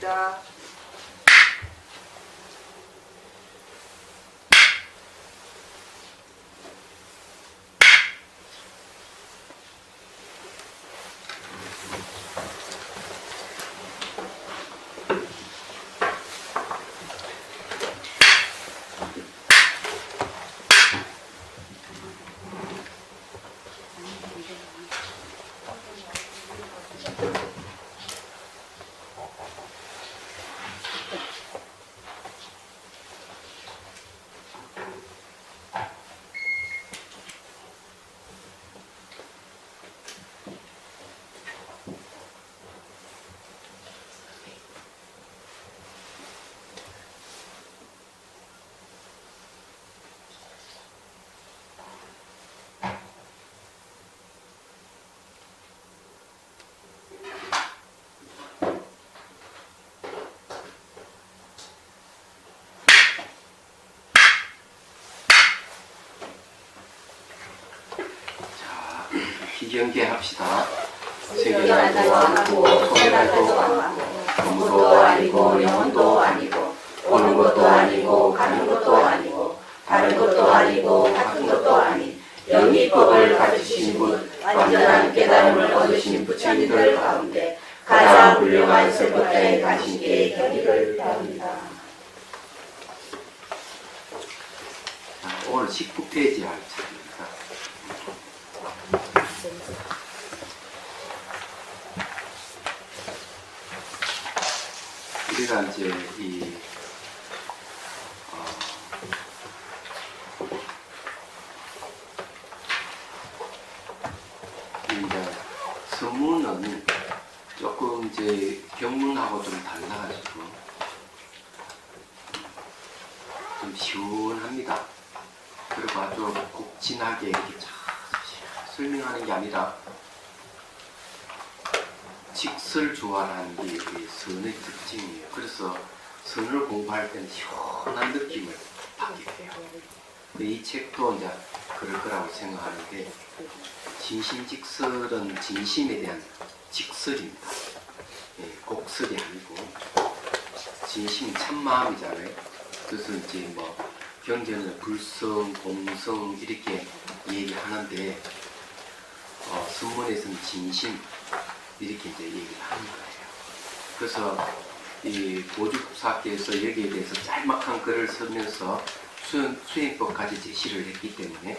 시작. 기경계 합시다. 세계날도 아니고 소멸날도 아니고 동물도 아니고 영혼도 아니고 오는 것도 아니고 가는 것도 아니고 다른 것도 아니고 같은 것도 아닌 영리법을 가르치신 분, 완전한 깨달음을 얻으신 부처님들 가운데 가장 훌륭한 설법자인 당신께 경의를 표합니다. 오늘 19페이지 할 차례입니다. 우리가 이제 이제 서문은 조금 이제 경문하고 좀 달라가지고 좀 시원합니다. 그리고 아주 곡진하게 이렇게 잘 설명하는 게 아니라 직설조화라는 게 선의 특징이에요. 그래서 선을 공부할 때는 시원한 느낌을 받게 돼요. 이 책도 이제 그럴 거라고 생각하는데, 진심직설은 진심에 대한 직설입니다. 곡설이 아니고 진심이 참마음이잖아요. 그래서 이제 뭐 경전은 불성, 공성 이렇게 얘기하는데 선문에서는 진심 이렇게 이제 얘기를 하는 거예요. 그래서 이 보주국사께서 여기에 대해서 짤막한 글을 쓰면서 수행법까지 제시를 했기 때문에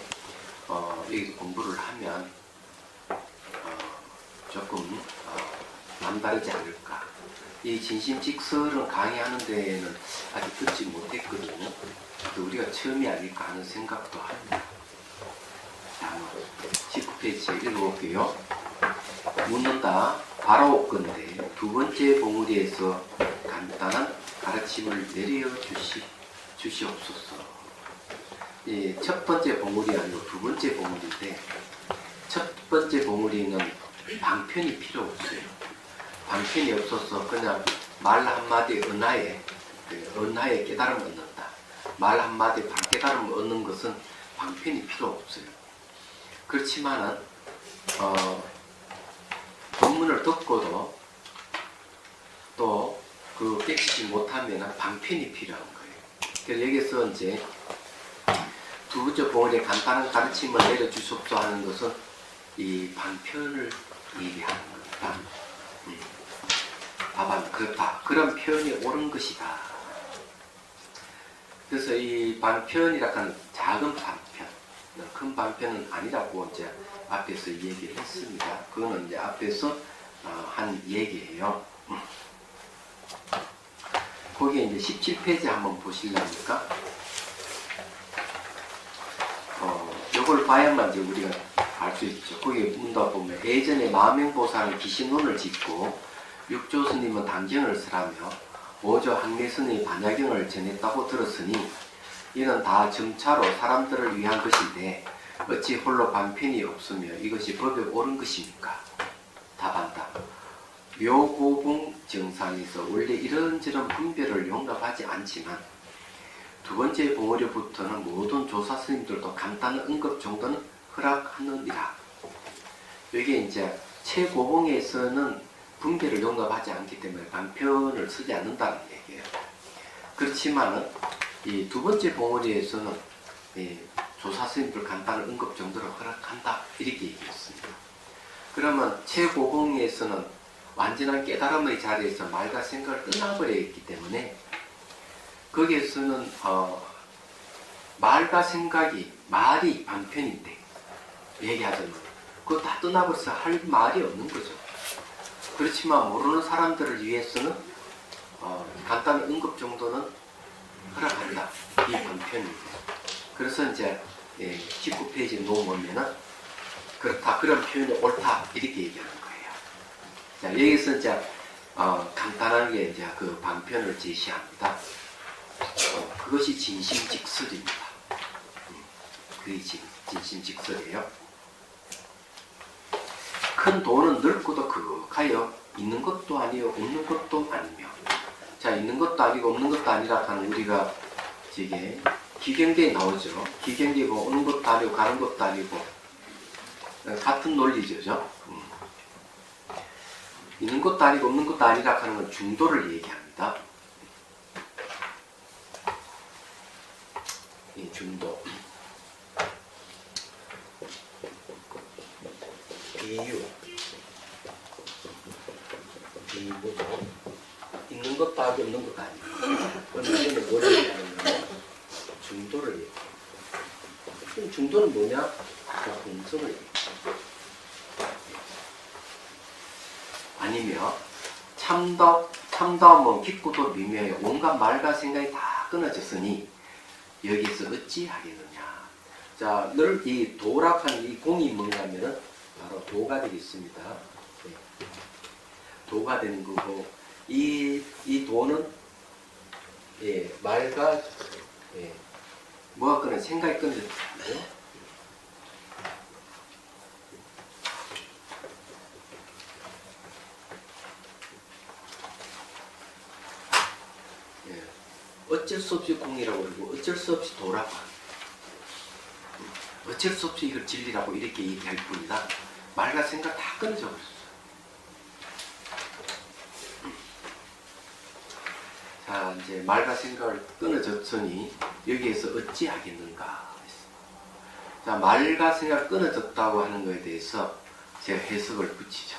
여기 공부를 하면 조금 남다르지 않을까. 이 진심직설은 강의하는 데에는 아직 듣지 못했거든요. 우리가 처음이 아닐까 하는 생각도 합니다. 자, 19페이지 읽어볼게요. 묻는다. 바로 건데 두 번째 봉우리에서 간단한 가르침을 주시옵소서. 첫 번째 봉우리 아니고 두 번째 봉우리인데, 첫 번째 봉우리는 방편이 필요 없어요. 방편이 없어서 그냥 말 한마디 은하에 깨달음을 얻는다. 말 한마디 깨달음을 얻는 것은 방편이 필요 없어요. 그렇지만은 본문을 듣고도 또 그 깨치지 못하면 방편이 필요한 거예요. 그래서 여기서 이제 두 번째 봉우리에 간단한 가르침을 내려주십시오 하는 것은 이 방편을 얘기하는 겁니다. 답은 그렇다. 그런 표현이 옳은 것이다. 그래서 이 방편이라 하는 작은 방편, 큰 방편은 아니라고 이제 앞에서 얘기를 했습니다. 그거는 이제 앞에서 한 얘기예요. 거기에 이제 17페이지 한번 보실랍니까? 요걸 봐야만 이제 우리가 알 수 있죠. 거기에 문다 보면 예전에 마명보살은 기신론을 짓고 육조스님은 단경을 쓰라며 오조 항례스님이 반야경을 전했다고 들었으니 이는 다 점차로 사람들을 위한 것인데 어찌 홀로 방편이 없으며 이것이 법에 옳은 것입니까? 답한다. 묘고봉 정상에서 원래 이런저런 분별을 용납하지 않지만 두 번째 봉우리부터는 모든 조사 스님들도 간단한 언급 정도는 허락하느니라. 여기 이제 최고봉에서는 붕괴를 용납하지 않기 때문에 방편을 쓰지 않는다는 얘기예요. 그렇지만은 이 두 번째 봉오리에서는 조사스님들 간단한 응급 정도로 허락한다 이렇게 얘기했습니다. 그러면 최고봉에서는 완전한 깨달음의 자리에서 말과 생각을 떠나버려 있기 때문에 거기에서는 말과 생각이 말이 방편인데 얘기하자면 그거 다 떠나버려서 할 말이 없는 거죠. 그렇지만 모르는 사람들을 위해서는 간단한 응급 정도는 허락한다. 이 방편입니다. 그래서 이제 19페이지 놓으면은 그렇다. 그런 표현이 옳다. 이렇게 얘기하는 거예요. 자, 여기서 이제 간단하게 이제 그 방편을 제시합니다. 그것이 진심직설입니다. 그게 진심직설이에요. 큰 돈은 넓고도 그윽하여 있는 것도 아니요 없는 것도 아니며. 자, 있는 것도 아니고 없는 것도 아니라 하는 우리가 이게 기경계에 나오죠. 기경계가 오는 것도 아니고 가는 것도 아니고 같은 논리죠. 있는 것도 아니고 없는 것도 아니라 하는 건 중도를 얘기합니다. 이 중도. 비유도 있는 것도 아니고 없는 것도 아니고. 그럼 이거는 뭘 얘기하냐면 중도를 얘기해요. 그럼 중도는 뭐냐? 공성을 얘기해요. 아니면 참다움은 깊고도 미묘해요. 온갖 말과 생각이 다 끊어졌으니 여기서 어찌 하겠느냐. 자, 늘 이 도락한 이 공이 뭔가 하면은 바로 도가 되겠습니다. 도가 되는 거고 이 도는 말과 뭐가 끊어 생각이 끊어졌죠. 어쩔 수 없이 공이라고 그러고 어쩔 수 없이 도라고 어쩔 수 없이 이걸 진리라고 이렇게 얘기할 뿐이다. 말과 생각 다 끊어져 버렸어요. 자, 이제 말과 생각을 끊어졌으니 여기에서 어찌 하겠는가. 자, 말과 생각 끊어졌다고 하는 것에 대해서 제가 해석을 붙이죠.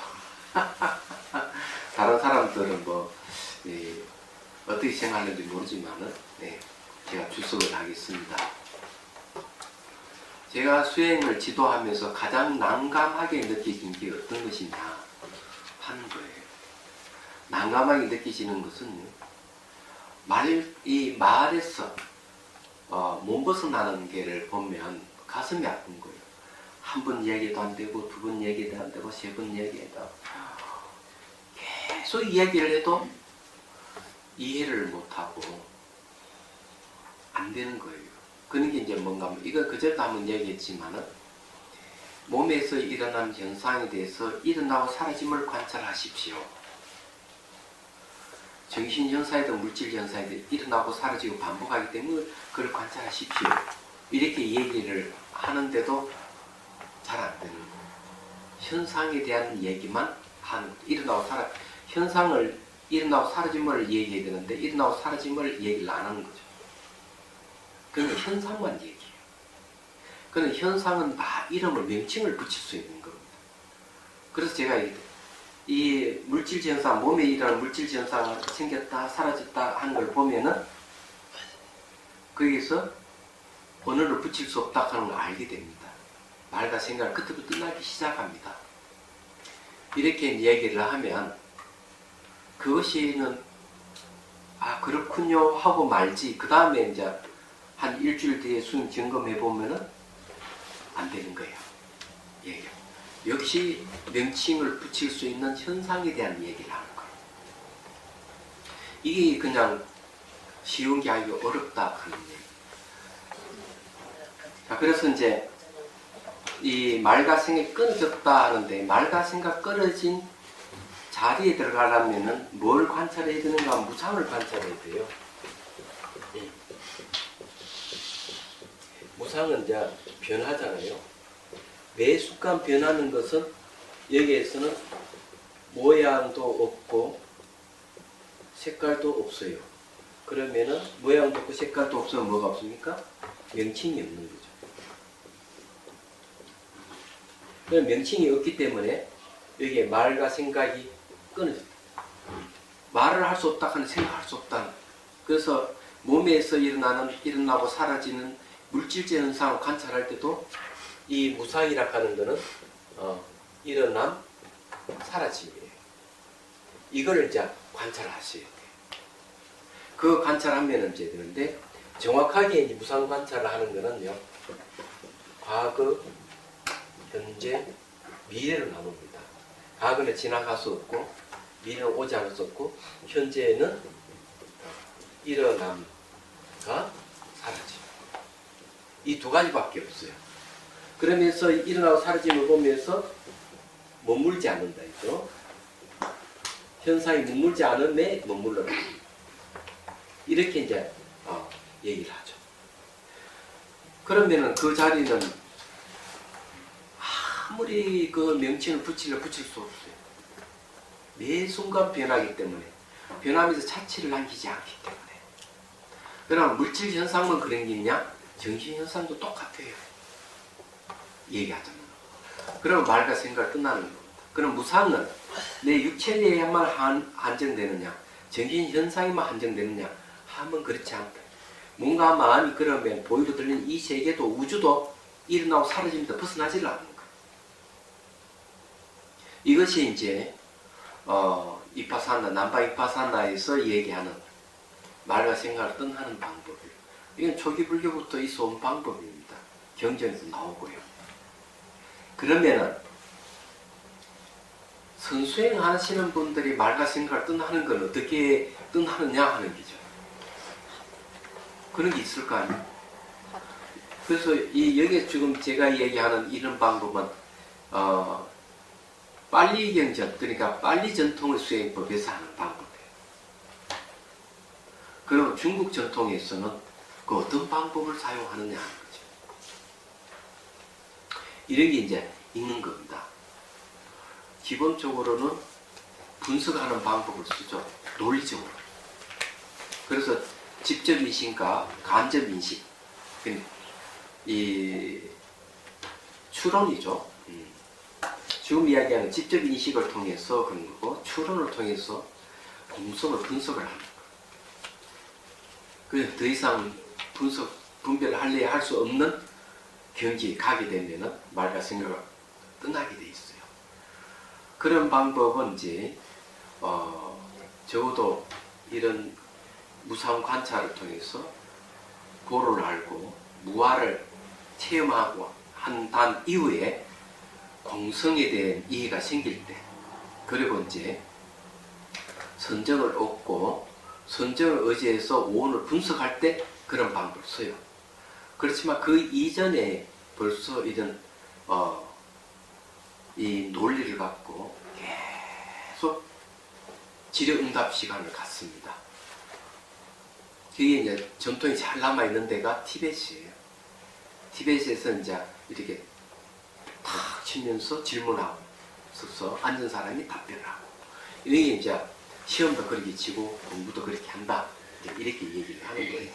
다른 사람들은 어떻게 생각하는지 모르지만은 제가 주석을 하겠습니다. 제가 수행을 지도하면서 가장 난감하게 느껴진 게 어떤 것이냐 하는 거예요. 난감하게 느끼시는 것은 이 말에서 못 벗어나는 게를 보면 가슴이 아픈 거예요. 한 번 얘기도 안 되고 두 번 얘기도 안 되고 세 번 얘기해도 계속 이야기를 해도 이해를 못하고 안 되는 거예요. 그런 게 이제 뭔가 하면 이거 그제도 한번 얘기했지만은 몸에서 일어나는 현상에 대해서 일어나고 사라짐을 관찰하십시오. 정신 현상이든 물질 현상이든 일어나고 사라지고 반복하기 때문에 그걸 관찰하십시오. 이렇게 얘기를 하는데도 잘 안 되는 거예요. 현상에 대한 얘기만 하는 현상을 일어나고 사라짐을 얘기해야 되는데 일어나고 사라짐을 얘기를 안 하는 거죠. 그러니까 현상만 얘기해요. 그는 현상은 다 이름을 명칭을 붙일 수 있는 겁니다. 그래서 제가 이 물질 현상, 몸에 일어나는 물질 현상이 생겼다 사라졌다 하는 걸 보면은 거기서 언어를 붙일 수 없다 하는 걸 알게 됩니다. 말과 생각을 그때부터 떠나기 시작합니다. 이렇게 얘기를 하면 그것이는 그렇군요 하고 말지. 그 다음에 이제 한 일주일 뒤에 수행 점검해 보면은 안 되는 거예요. 예. 역시 명칭을 붙일 수 있는 현상에 대한 얘기를 하는 거예요. 이게 그냥 쉬운 게 아니고 어렵다 그런 얘기. 자, 그래서 이제 이 말과 생각이 끊어졌다 하는데 말과 생각 끊어진 자리에 들어가려면은 뭘 관찰해야 되는가? 무상을 관찰해야 돼요. 무상은 이제 변하잖아요. 매 순간 변하는 것은 여기에서는 모양도 없고 색깔도 없어요. 그러면은 모양도 없고 색깔도 없으면 뭐가 없습니까? 명칭이 없는 거죠. 그럼 명칭이 없기 때문에 여기에 말과 생각이 끊어집니다. 말을 할 수 없다 하는 생각할 수 없다. 그래서 몸에서 일어나고 사라지는 물질적 현상을 관찰할 때도 이 무상이라 하는 것은 일어남, 사라짐이에요. 이걸 이제 관찰하셔야 돼요. 그 관찰하면 이제 되는데, 정확하게 이제 무상 관찰을 하는 거는요, 과거, 현재, 미래로 나눕니다. 과거는 지나갈 수 없고, 미래는 오지 않을 수 없고, 현재는 일어남과 사라짐. 이 두 가지밖에 없어요. 그러면서 일어나고 사라짐을 보면서 머물지 않는다 했죠. 현상이 머물지 않음에 머물러. 이렇게 이제 얘기를 하죠. 그러면은 그 자리는 아무리 그 명칭을 붙일 수 없어요. 매 순간 변하기 때문에, 변하면서 자취를 남기지 않기 때문에. 그럼 물질 현상만 그런 게 있냐? 정신 현상도 똑같아요. 얘기하자면. 그럼 말과 생각을 끝나는 겁니다. 그럼 무상은 내 육체에만 한정되느냐, 정신 현상에만 한정되느냐 하면 그렇지 않다. 뭔가 마음이 그러면 보이로 들리는 이 세계도 우주도 일어나고 사라집니다. 벗어나질 않는 거예요. 이것이 이제 이파사나, 남바 이파사나에서 얘기하는 말과 생각을 떠나는 방법이에요. 이건 초기 불교부터 있어온 방법입니다. 경전에서 나오고요. 그러면은 선수행 하시는 분들이 말과 생각을 떠나는 건 어떻게 떠나느냐 하는 거죠. 그런 게 있을 거 아니에요. 그래서 여기 지금 제가 얘기하는 이런 방법은 빨리경전, 그러니까 빨리 전통의 수행법에서 하는 방법이에요. 그럼 중국 전통에서는 그 어떤 방법을 사용하느냐 하는 거죠. 이런 게 이제 있는 겁니다. 기본적으로는 분석하는 방법을 쓰죠. 논리적으로. 그래서 직접인식과 간접인식, 이 추론이죠. 지금 이야기하는 직접인식을 통해서 그런 거고, 추론을 통해서 공성을 분석을 하는 거예요. 그래서 더 이상 분별을 할 수 없는 경지에 가게 되면 말과 생각을 떠나게 돼 있어요. 그런 방법은 이제 적어도 이런 무상 관찰을 통해서 고를 알고 무아를 체험하고 한 이후에 공성에 대한 이해가 생길 때, 그리고 이제 선정을 얻고 선정을 의지해서 오온을 분석할 때 그런 방법을 써요. 그렇지만 그 이전에 벌써 이런 이 논리를 갖고 계속 질의응답 시간을 갖습니다. 그게 이제 전통이 잘 남아있는 데가 티벳이에요. 티벳에서 이제 이렇게 탁 치면서 질문하고 서서 앉은 사람이 답변을 하고, 이런 게 이제 시험도 그렇게 치고 공부도 그렇게 한다, 이렇게 얘기를 하는 거예요.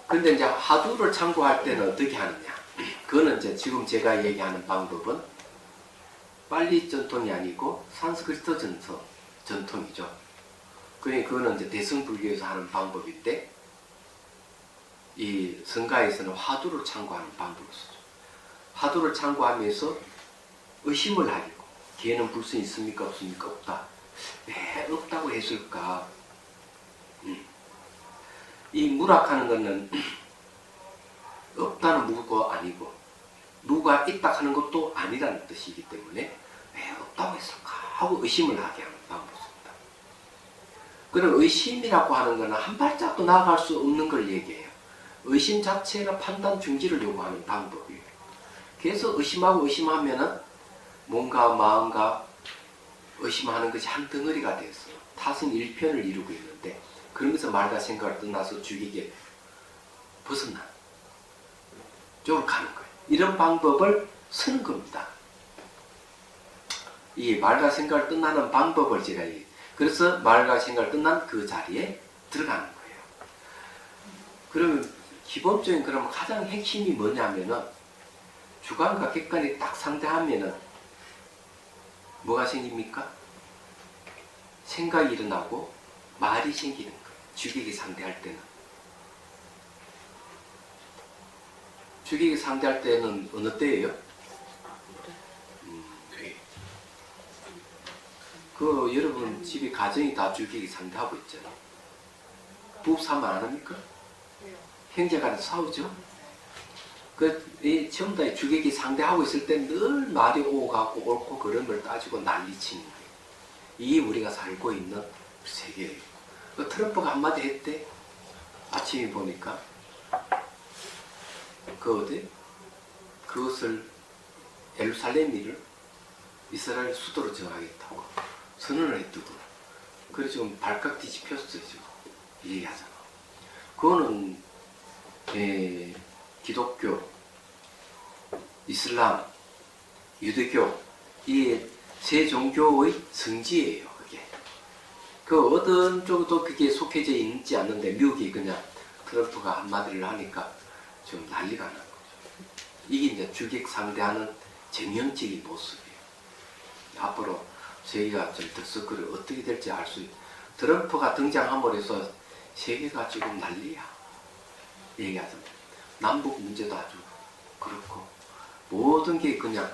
근데 이제 화두를 참고할 때는 어떻게 하느냐? 그거는 이제 지금 제가 얘기하는 방법은 빨리 전통이 아니고 산스크리트 전통이죠. 그거는 이제 대승불교에서 하는 방법인데, 이 성가에서는 화두를 참고하는 방법을 쓰죠. 화두를 참고하면서 의심을 하려고, 걔는 불순이 있습니까? 없습니까? 없다. 왜 없다고 했을까? 이 무락하는 것은 없다는 무가 아니고 누가 있다 하는 것도 아니라는 뜻이기 때문에 왜 없다고 했을까 하고 의심을 하게 하는 방법입니다. 그런 의심이라고 하는 것은 한 발짝도 나아갈 수 없는 걸 얘기해요. 의심 자체가 판단 중지를 요구하는 방법이에요. 계속 의심하고 의심하면은 몸과 마음과 의심하는 것이 한 덩어리가 돼서 타승일편을 이루고 있는데, 그러면서 말과 생각을 떠나서 죽이게 벗어나 쪽으로 가는 거예요. 이런 방법을 쓰는 겁니다. 이 말과 생각을 끝나는 방법을 제가 그래서 말과 생각을 끝난 그 자리에 들어가는 거예요. 그러면 기본적인 그러면 가장 핵심이 뭐냐면은 주관과 객관이 딱 상대하면은 뭐가 생깁니까? 생각이 일어나고 말이 생기는 거예요. 주객이 상대할 때는. 주객이 상대할 때는 어느 때예요? 그 여러분 집에 가정이 다 주객이 상대하고 있잖아요. 부부싸움 안 합니까? 형제간에 싸우죠? 전부 다 주객이 상대하고 있을 때 늘 말이 오고 가고 옳고 그름을 따지고 난리치는 거예요. 이게 우리가 살고 있는 세계예요. 트럼프가 한마디 했대. 아침에 보니까 그것을 예루살렘을 이스라엘 수도로 정하겠다고 선언을 했더군. 그래서 지금 발칵 뒤집혔어요. 지금 얘기하잖아. 그거는 기독교, 이슬람, 유대교 이 세 종교의 성지예요. 그게 그 어떤 쪽도 그게 속해져 있지 않는데 미국이 그냥 트럼프가 한마디를 하니까 좀 난리가 나는 거죠. 이게 이제 주객 상대하는 전형적인 모습이에요. 앞으로 세계가 좀 더 어떻게 될지 알 수 있어요. 트럼프가 등장함으로 해서 세계가 지금 난리야. 얘기하자면 남북 문제도 아주 그렇고 모든 게 그냥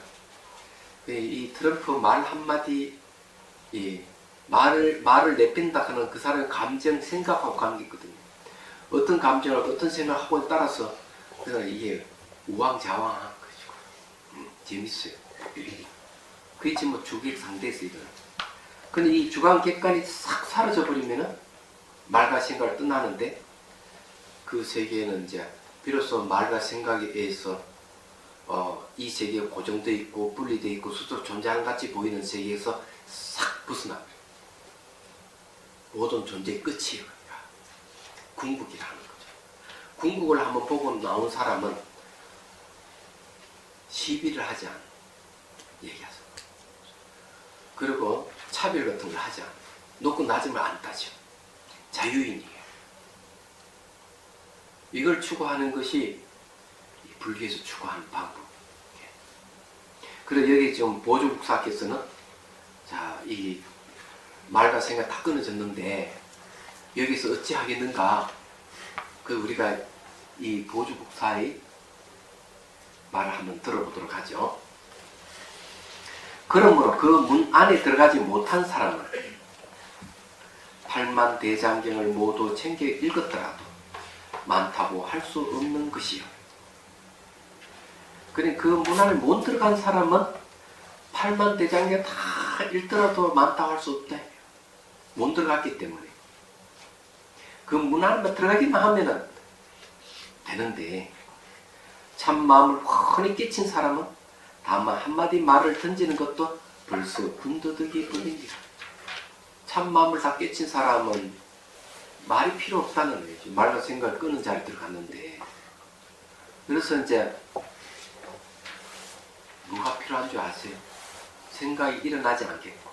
이 트럼프 말 한마디 말을 내뺀다 하는 그 사람의 감정 생각하고 관계 있거든요. 어떤 감정을 어떤 생각을 하고에 따라서 그래서 이게 우왕좌왕한 거죠. 재밌어요. 그게 지금 뭐 주객 상대에서 이거는. 근데 이 주관 객관이 싹 사라져 버리면은 말과 생각을 떠나는데 그 세계에는 이제 비로소 말과 생각에 의해서 이 세계가 고정되어 있고 분리되어 있고 스스로 존재하는 같이 보이는 세계에서 싹 벗어나요. 모든 존재의 끝이에요. 궁극이라는 거죠. 궁극을 한번 보고 나온 사람은 시비를 하지 않아. 얘기하죠. 그리고 차별 같은 걸 하지 않아. 높고 낮음을 안 따져. 자유인이에요. 이걸 추구하는 것이 불교에서 추구하는 방법. 그래서 여기 지금 보조국사께서는 자, 이 말과 생각 다 끊어졌는데 여기서 어찌 하겠는가? 그 우리가 이 보조국사의 말을 한번 들어보도록 하죠. 그러므로 그 문 안에 들어가지 못한 사람은 8만 대장경을 모두 챙겨 읽었더라도 많다고 할 수 없는 것이요. 그러니까 그 문 안에 못 들어간 사람은 8만 대장경 다 읽더라도 많다고 할 수 없다. 못 들어갔기 때문에. 그 문 안에 들어가기만 하면은 되는데 참 마음을 훤히 깨친 사람은 다만 한마디 말을 던지는 것도 벌써 군더더기 뿐입니다. 참 마음을 다 깨친 사람은 말이 필요 없다는 거죠. 말과 생각을 끄는 자리에 들어갔는데. 그래서 이제 뭐가 필요한 줄 아세요? 생각이 일어나지 않겠고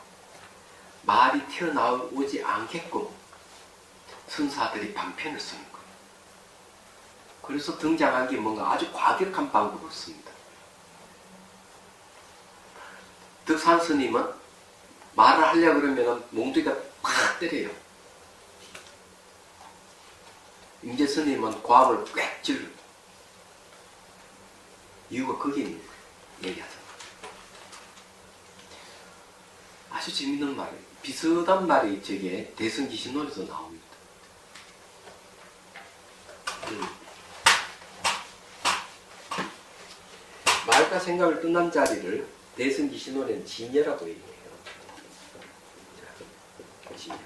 말이 튀어나오지 않겠고 선사들이 방편을 쓰는 거예요. 그래서 등장한 게 뭔가 아주 과격한 방법을 씁니다. 덕산 스님은 말을 하려고 그러면 몽둥이가 팍 때려요. 임재 스님은 고함을 꽥 질러. 이유가 거기 있는 거예요. 얘기하잖아. 아주 재밌는 말이에요. 비슷한 말이 저게 대승기신론에서 나옵니다. 말과 생각을 끝난 자리를 대승기신론에는 진여라고 얘기해요. 진여.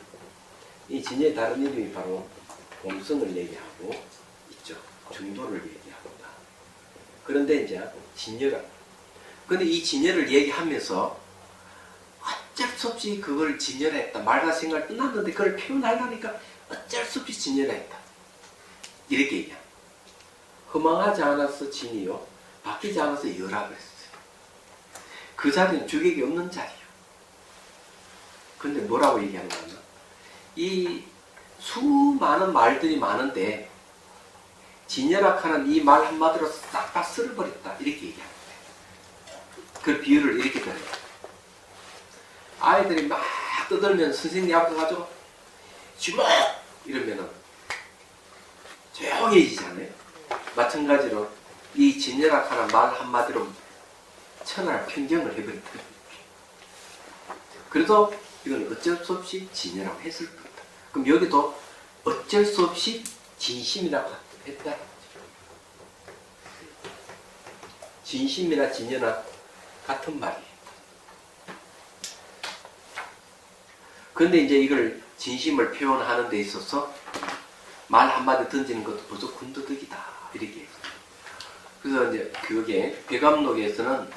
이 진여의 다른 이름이 바로 공성을 얘기하고 있죠. 중도를 얘기합니다. 그런데 이제 진여가. 근데 이 진여를 얘기하면서 어쩔 수 없이 그걸 진여라 했다. 말과 생각을 끝났는데 그걸 표현하려니까 어쩔 수 없이 진여라 했다. 이렇게 얘기합니다. 허망하지 않아서 진이요. 바뀌지 않아서 여라 그랬어요. 그 자리는 주객이 없는 자리요. 근데 뭐라고 얘기하는 거냐? 이 수많은 말들이 많은데 진열학하는 이 말 한마디로 싹 다 쓸어버렸다. 이렇게 얘기하는 거예요. 그 비유를 이렇게 들어요. 아이들이 막 떠들면 선생님 앞에 가지고 주먹! 이러면은 조용해지잖아요. 마찬가지로 이 진열학하는 말 한마디로 천하를 평정을 해버린다. 그래도 이건 어쩔 수 없이 진열하고 했을 뿐이다. 그럼 여기도 어쩔 수 없이 진심이라고 했다. 진심이나 진열나 같은 말이에요. 그런데 이제 이걸 진심을 표현하는 데 있어서 말 한마디 던지는 것도 벌써 군더더기다. 이렇게 해요. 그래서 이제 그게 배감록에서는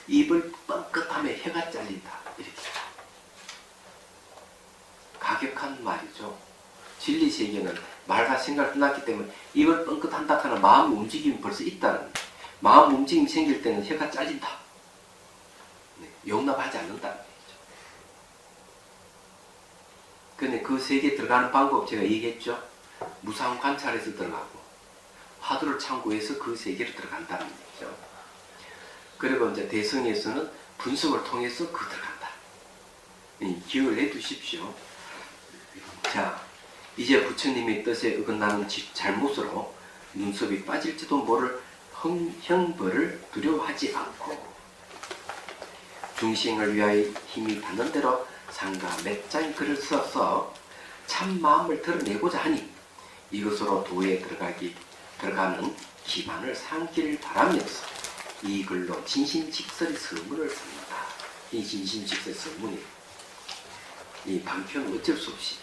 입을 뻥끗하면 혀가 잘린다. 이렇게. 가격한 말이죠. 진리 세계는 말과 생각을 떠났기 때문에 입을 뻥끗한다 하는 마음 움직임이 벌써 있다는, 마음 움직임이 생길 때는 혀가 잘린다. 용납하지 않는다는 얘기죠. 근데 그 세계에 들어가는 방법 제가 얘기했죠. 무상 관찰에서 들어가고 화두를 참고해서 그 세계로 들어간다는 얘기죠. 그리고 이제 대성에서는 분석을 통해서 그 들어간다. 기억을 해두십시오. 자, 이제 부처님의 뜻에 어긋나는 잘못으로 눈썹이 빠질지도 모를 형벌을 두려워하지 않고 중생을 위하여 힘이 닿는 대로 상가 몇 장의 글을 써서 참 마음을 드러내고자 하니 이것으로 도에 들어가는 기반을 삼기를 바라면서 이 글로 진심직설의 서문을 씁니다. 이 진심직설의 서문이 이 방편은 어쩔 수 없이.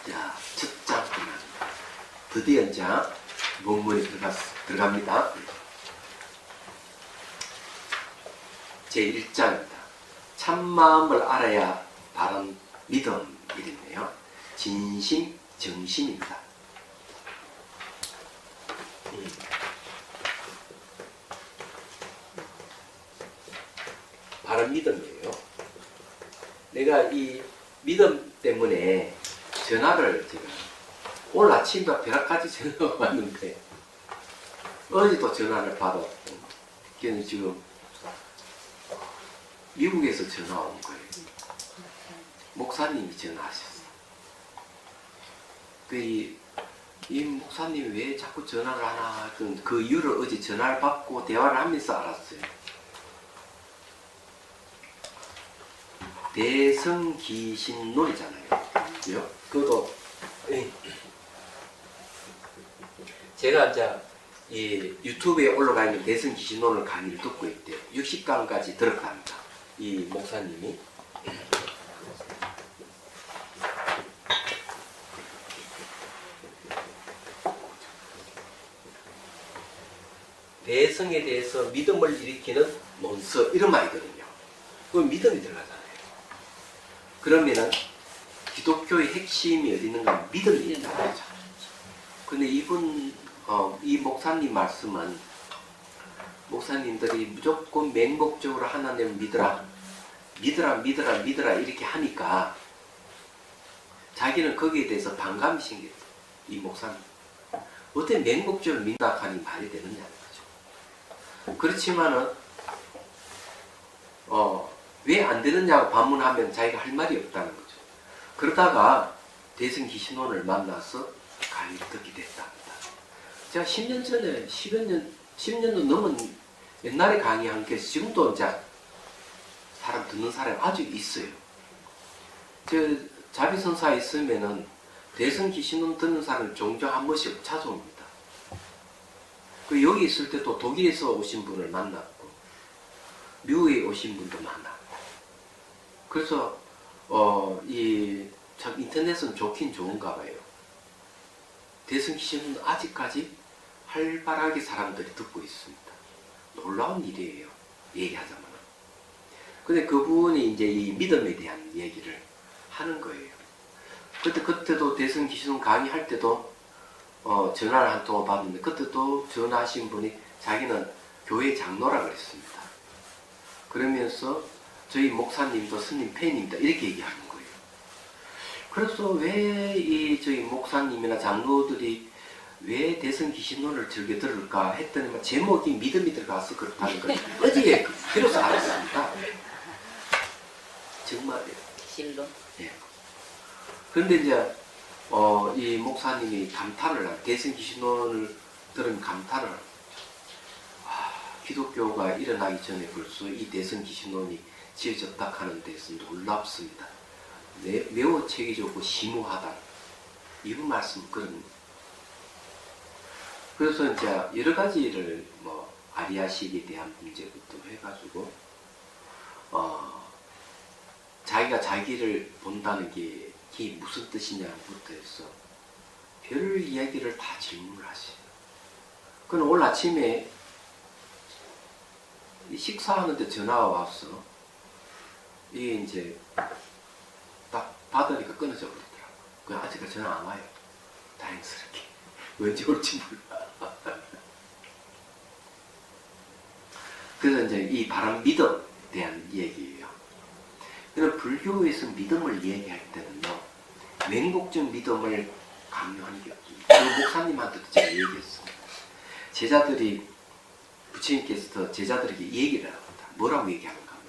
자, 첫 장 끝납니다. 드디어 이제 본문에 들어갑니다. 제1장입니다. 참마음을 알아야 바른 믿음 이랬네요. 진심, 정심입니다. 바른 믿음이에요. 내가 이 믿음 때문에 전화를 제가 오늘 아침부터 벼락까지 전화가 왔는데 어제도 전화를 받았고 걔는 지금 미국에서 전화 온 거예요. 목사님이 전화하셨어요. 이 목사님이 왜 자꾸 전화를 하나 그 이유를 어제 전화를 받고 대화를 하면서 알았어요. 대성기신론이잖아요. 그죠? 그것도 제가 이제 이 유튜브에 올라가 있는 대성기신론을 강의를 듣고 있대요. 60강까지 들어갑니다. 이 목사님이. 대성에 대해서 믿음을 일으키는 논서 이런 말이거든요. 그건 믿음이 들어가잖아요. 그러면은 기독교의 핵심이 어디 있는가? 믿음이 있다는 거죠. 근데 이 목사님 말씀은 목사님들이 무조건 맹목적으로 하나님을 믿으라 이렇게 하니까 자기는 거기에 대해서 반감이 생겼다. 이 목사님. 어떻게 맹목적으로 믿다 하니 말이 되느냐는 거죠. 그렇지만은 왜 안 되느냐고 반문하면 자기가 할 말이 없다는 거죠. 그러다가 대성기신론을 만나서 강의를 듣게 됐답니다. 제가 10년 전에 10년도 넘은 옛날에 강의한 게 지금도 이제 사람 듣는 사람이 아주 있어요. 저 자비선사에 있으면은 대성기신론 듣는 사람이 종종 한 번씩 찾아옵니다. 그 여기 있을 때도 독일에서 오신 분을 만났고 미국에 오신 분도 만났고 그래서 참 인터넷은 좋긴 좋은가 봐요. 대성기신론 아직까지 활발하게 사람들이 듣고 있습니다. 놀라운 일이에요. 얘기하자면. 근데 그분이 이제 이 믿음에 대한 얘기를 하는 거예요. 그때도 대성기신론 강의할 때도 전화를 한 통 받았는데 그때도 전화하신 분이 자기는 교회 장로라 그랬습니다. 그러면서 저희 목사님도 스님 팬입니다. 이렇게 얘기하는 거예요. 그래서 왜 이 저희 목사님이나 장로들이 왜 대선 기신론을 즐겨 들을까 했더니 제목이 믿음이 들어가서 그렇다는 걸 어디에 비로소 알았습니다. 정말이에요. 실론. 예. 그런데 이제 이 목사님이 감탄을 대선 기신론을 들은 감탄을 기독교가 일어나기 전에 벌써 이 대선 기신론이 지어졌다 하는 데서 놀랍습니다. 매우 체계적이고 심오하다. 이분 말씀 그런. 그래서 이제 여러 가지를 뭐 아리아식에 대한 문제부터 해가지고 자기가 자기를 본다는 게 그게 무슨 뜻이냐부터 해서 별 이야기를 다 질문을 하세요. 그럼 오늘 아침에 식사하는데 전화가 왔어. 이게 이제 딱 받으니까 끊어져 버리더라고. 그 아직까지 전화 안 와요. 다행스럽게. 언제 올지 몰라. 그래서 이제 이 바람 믿음에 대한 얘기예요. 그럼 불교에서 믿음을 얘기할 때는요, 맹목적 믿음을 강요하는 게 없습니다. 그 목사님한테도 제가 얘기했습니다. 제자들이 부처님께서 제자들에게 얘기를 합니다. 뭐라고 얘기하는가 하면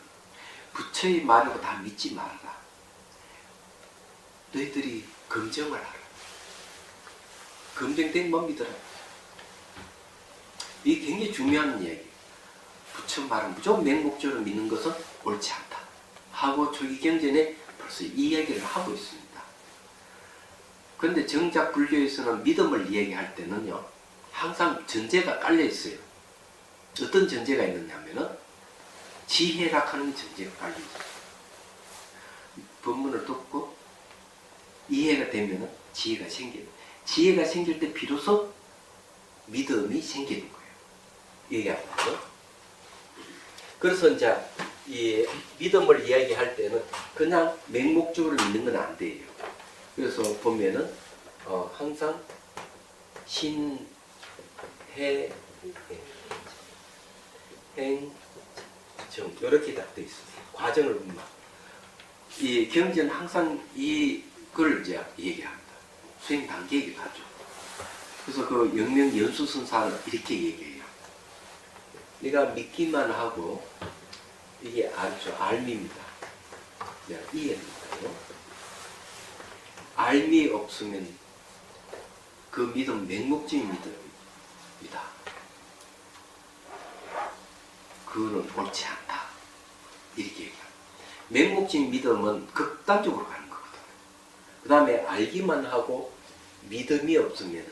부처의 말이고 다 믿지 말아라. 너희들이 검증을 하라. 검증된 못 믿어라. 이게 굉장히 중요한 이야기예요. 부처 말은 무조건 맹목적으로 믿는 것은 옳지 않다 하고 조기경전에 벌써 이 이야기를 하고 있습니다. 그런데 정작 불교에서는 믿음을 이야기할 때는요, 항상 전제가 깔려 있어요. 어떤 전제가 있느냐면은 지혜라는 전제가 깔려 있어요. 본문을 듣고 이해가 되면은 지혜가 생겨요. 지혜가 생길 때 비로소 믿음이 생기는 거예요. 얘기하는 거죠. 그래서 이제 이 믿음을 이야기할 때는 그냥 맹목적으로 믿는 건 안 돼요. 그래서 보면은 항상 신, 해, 행, 정 이렇게 다 되어 있어요. 과정을 보면 이 경전은 항상 이걸 이제 얘기합니다. 수행 단계이기도 하죠. 그래서 그 영명연수선사는 이렇게 얘기해요. 내가 믿기만 하고 이게 아주 알미입니다. 이해입니다. 알미 없으면 그 믿음 맹목적인 믿음입니다. 그거는 옳지 않다. 이렇게 얘기합니다. 맹목적인 믿음은 극단적으로 가는 거거든요. 그 다음에 알기만 하고 믿음이 없으면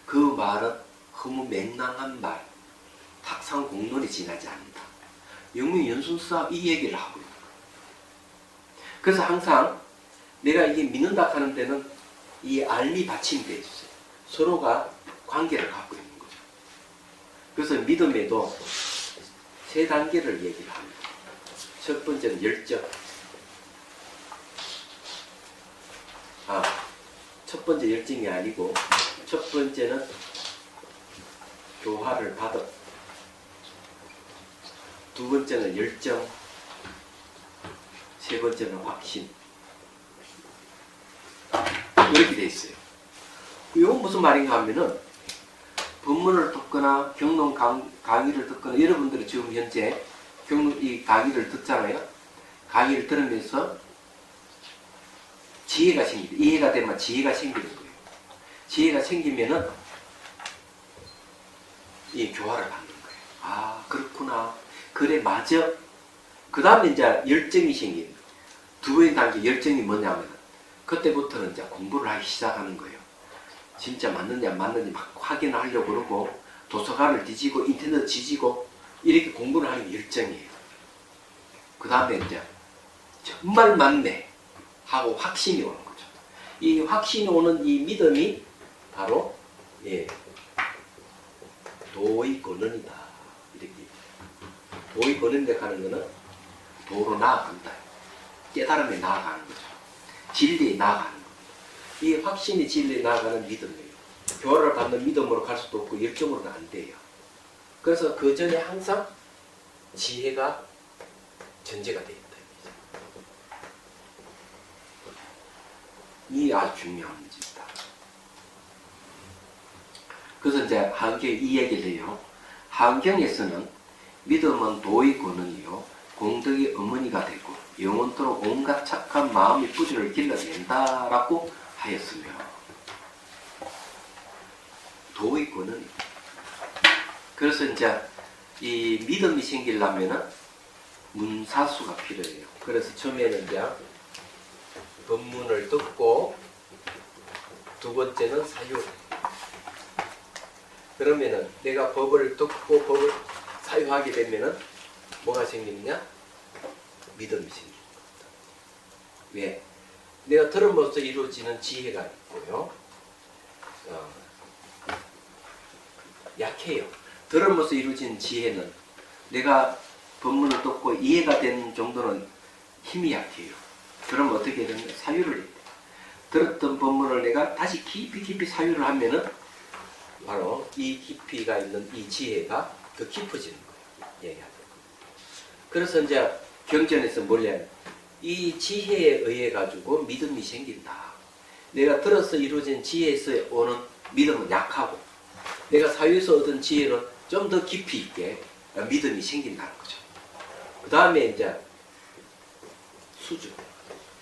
그 말은 허무맹랑한 말, 탁상공론이 지나지 않는다. 영명연순사 이 얘기를 하고 있는 거예요. 그래서 항상 내가 이게 믿는다 하는 데는 이 알미 받침이 되어 있어요. 서로가 관계를 갖고 있는 거죠. 그래서 믿음에도 세 단계를 얘기를 합니다. 첫 번째는 열정. 첫 번째 열정이 아니고 첫 번째는 교화를 받음. 두 번째는 열정. 세 번째는 확신. 이렇게 돼 있어요. 이건 무슨 말인가 하면은 본문을 듣거나 경론 강의를 듣거나 여러분들이 지금 현재 이 강의를 듣잖아요. 강의를 들으면서 지혜가 생깁니다. 이해가 되면 지혜가 생기는 거예요. 지혜가 생기면은 이 교화를 받는 거예요. 아, 그렇구나. 그래, 맞아. 그 다음에 이제 열정이 생깁니다. 두 번째 단계 열정이 뭐냐면 그때부터는 이제 공부를 하기 시작하는 거예요. 진짜 맞느냐 안 맞느냐 막 확인하려고 그러고 도서관을 뒤지고 인터넷 뒤지고 이렇게 공부를 하는 게 열정이에요. 그 다음에 이제 정말 맞네 하고 확신이 오는 거죠. 이 확신이 오는 이 믿음이 바로 도의 권원이다. 이렇게 도의 권원에 가는 거는 도로 나아간다. 깨달음에 나아가는 거죠. 진리에 나아가는 거예요. 이 확신이 진리에 나아가는 믿음이에요. 교화를 받는 믿음으로 갈 수도 없고 열정으로는 안 돼요. 그래서 그 전에 항상 지혜가 전제가 되어 있다. 이 아주 중요한 문제입니다. 그래서 이제 하은경 이 얘기를 해요. 하은경에서는 믿음은 도의 권능이요 공덕의 어머니가 되고 영원토록 온갖 착한 마음의 뿌리를 길러낸다라고 하였으며 도의 권능입니다. 그래서 이제 이 믿음이 생기려면은 문사수가 필요해요. 그래서 처음에는 이제 법문을 듣고 두 번째는 사유. 그러면은 내가 법을 듣고 법을 사유하게 되면은 뭐가 생기느냐? 믿음이 생깁니다. 왜? 내가 들음으로써 이루어지는 지혜가 있고요. 약해요. 들음으로써 이루어지는 지혜는 내가 법문을 듣고 이해가 되는 정도는 힘이 약해요. 그럼 어떻게 되냐? 사유를 해야 돼. 들었던 법문을 내가 다시 깊이 사유를 하면은 바로 이 깊이가 있는 이 지혜가 더 깊어지는 거예요. 얘기하는 거. 그래서 이제 경전에서 뭐냐? 이 지혜에 의해 가지고 믿음이 생긴다. 내가 들어서 이루어진 지혜에서 오는 믿음은 약하고 내가 사유에서 얻은 지혜는 좀 더 깊이 있게 믿음이 생긴다는 거죠. 그 다음에 이제 수주.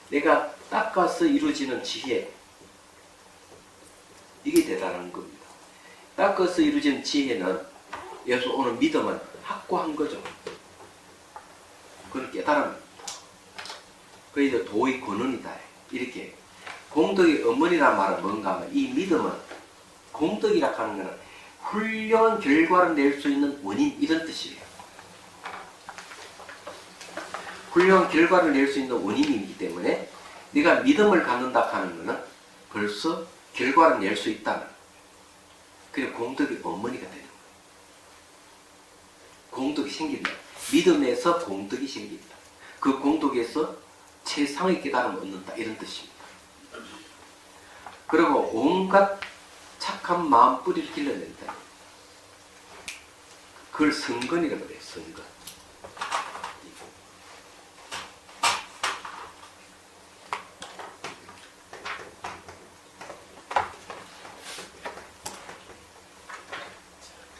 내가 닦아서 이루어지는 지혜. 이게 대단한 겁니다. 닦아서 이루어지는 지혜는 여기서 오는 믿음은 확고한 거죠. 그건 깨달음입니다. 그래서 도의 권원이다. 이렇게. 공덕의 어머니란 말은 뭔가 하면 이 믿음은 공덕이라 하는 것은 훌륭한 결과를 낼 수 있는 원인 이런 뜻이에요. 훌륭한 결과를 낼 수 있는 원인이기 때문에 네가 믿음을 갖는다 하는 것은 벌써 결과를 낼 수 있다는 그래 공덕의 어머니가 되는 거예요. 공덕이 생긴다. 믿음에서 공덕이 생긴다. 그 공덕에서 최상의 깨달음을 얻는다. 이런 뜻입니다. 그리고 온갖 착한 마음 뿌리를 길러낸다. 그걸 성근이라고 그래요. 성근.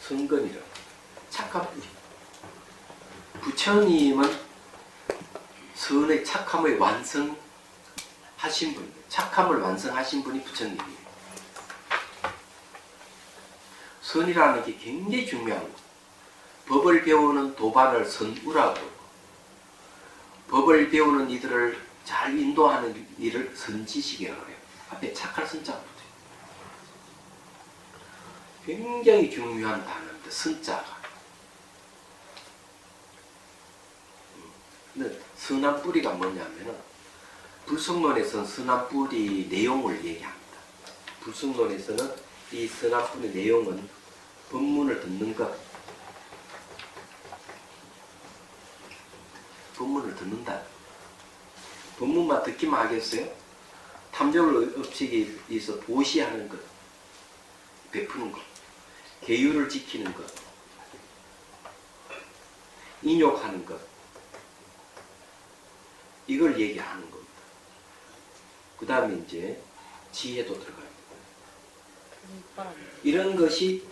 성근이라고. 착한 뿌리. 부처님은 선의 착함을 완성하신 분, 착함을 완성하신 분이 부처님이에요. 선이라는 게 굉장히 중요한 거. 법을 배우는 도반을 선우라고, 법을 배우는 이들을 잘 인도하는 일을 선지식이라고 해요. 앞에 착할 선자가 붙어요. 굉장히 중요한 단어인데 선자가. 근데 선한 뿌리가 뭐냐면은 불성론에서는 선한 뿌리 내용을 얘기합니다. 불성론에서는 이 선한 뿌리 내용은 법문을 듣는 것, 법문을 듣는다. 법문만 듣기만 하겠어요? 탐정을 없이기 위해서 보시하는 것, 베푸는 것, 계율을 지키는 것, 인욕하는 것, 이걸 얘기하는 겁니다. 그 다음에 이제 지혜도 들어가요. 이런 것이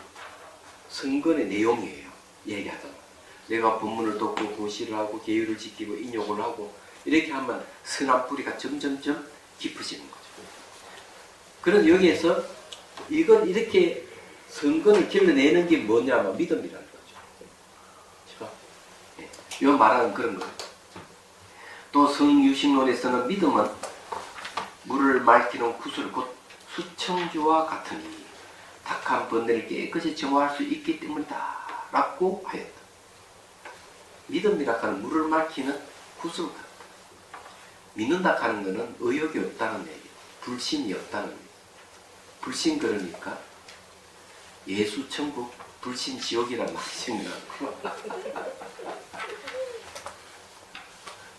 성근의 내용이에요. 얘기하자면 내가 법문을 듣고 고시를 하고 계율을 지키고 인욕을 하고 이렇게 하면 선한 뿌리가 점점점 깊어지는 거죠. 그래서 여기에서 이건 이렇게 성근을 길러내는 게 뭐냐면 믿음이라는 거죠. 이 말하는 그런 거예요. 또 성유식론에서는 믿음은 물을 맑히는 구슬 곧 수청주와 같으니 탁한 번뇌를 깨끗이 정화할 수 있기 때문이다 라고 하였다. 믿음이라 하는 물을 맑히는 구슬 같다. 믿는다 하는 것은 의욕이 없다는 얘기, 불신이 없다는 얘기. 불신 그러니까 예수천국, 불신 지옥이라는 말이 생겨나고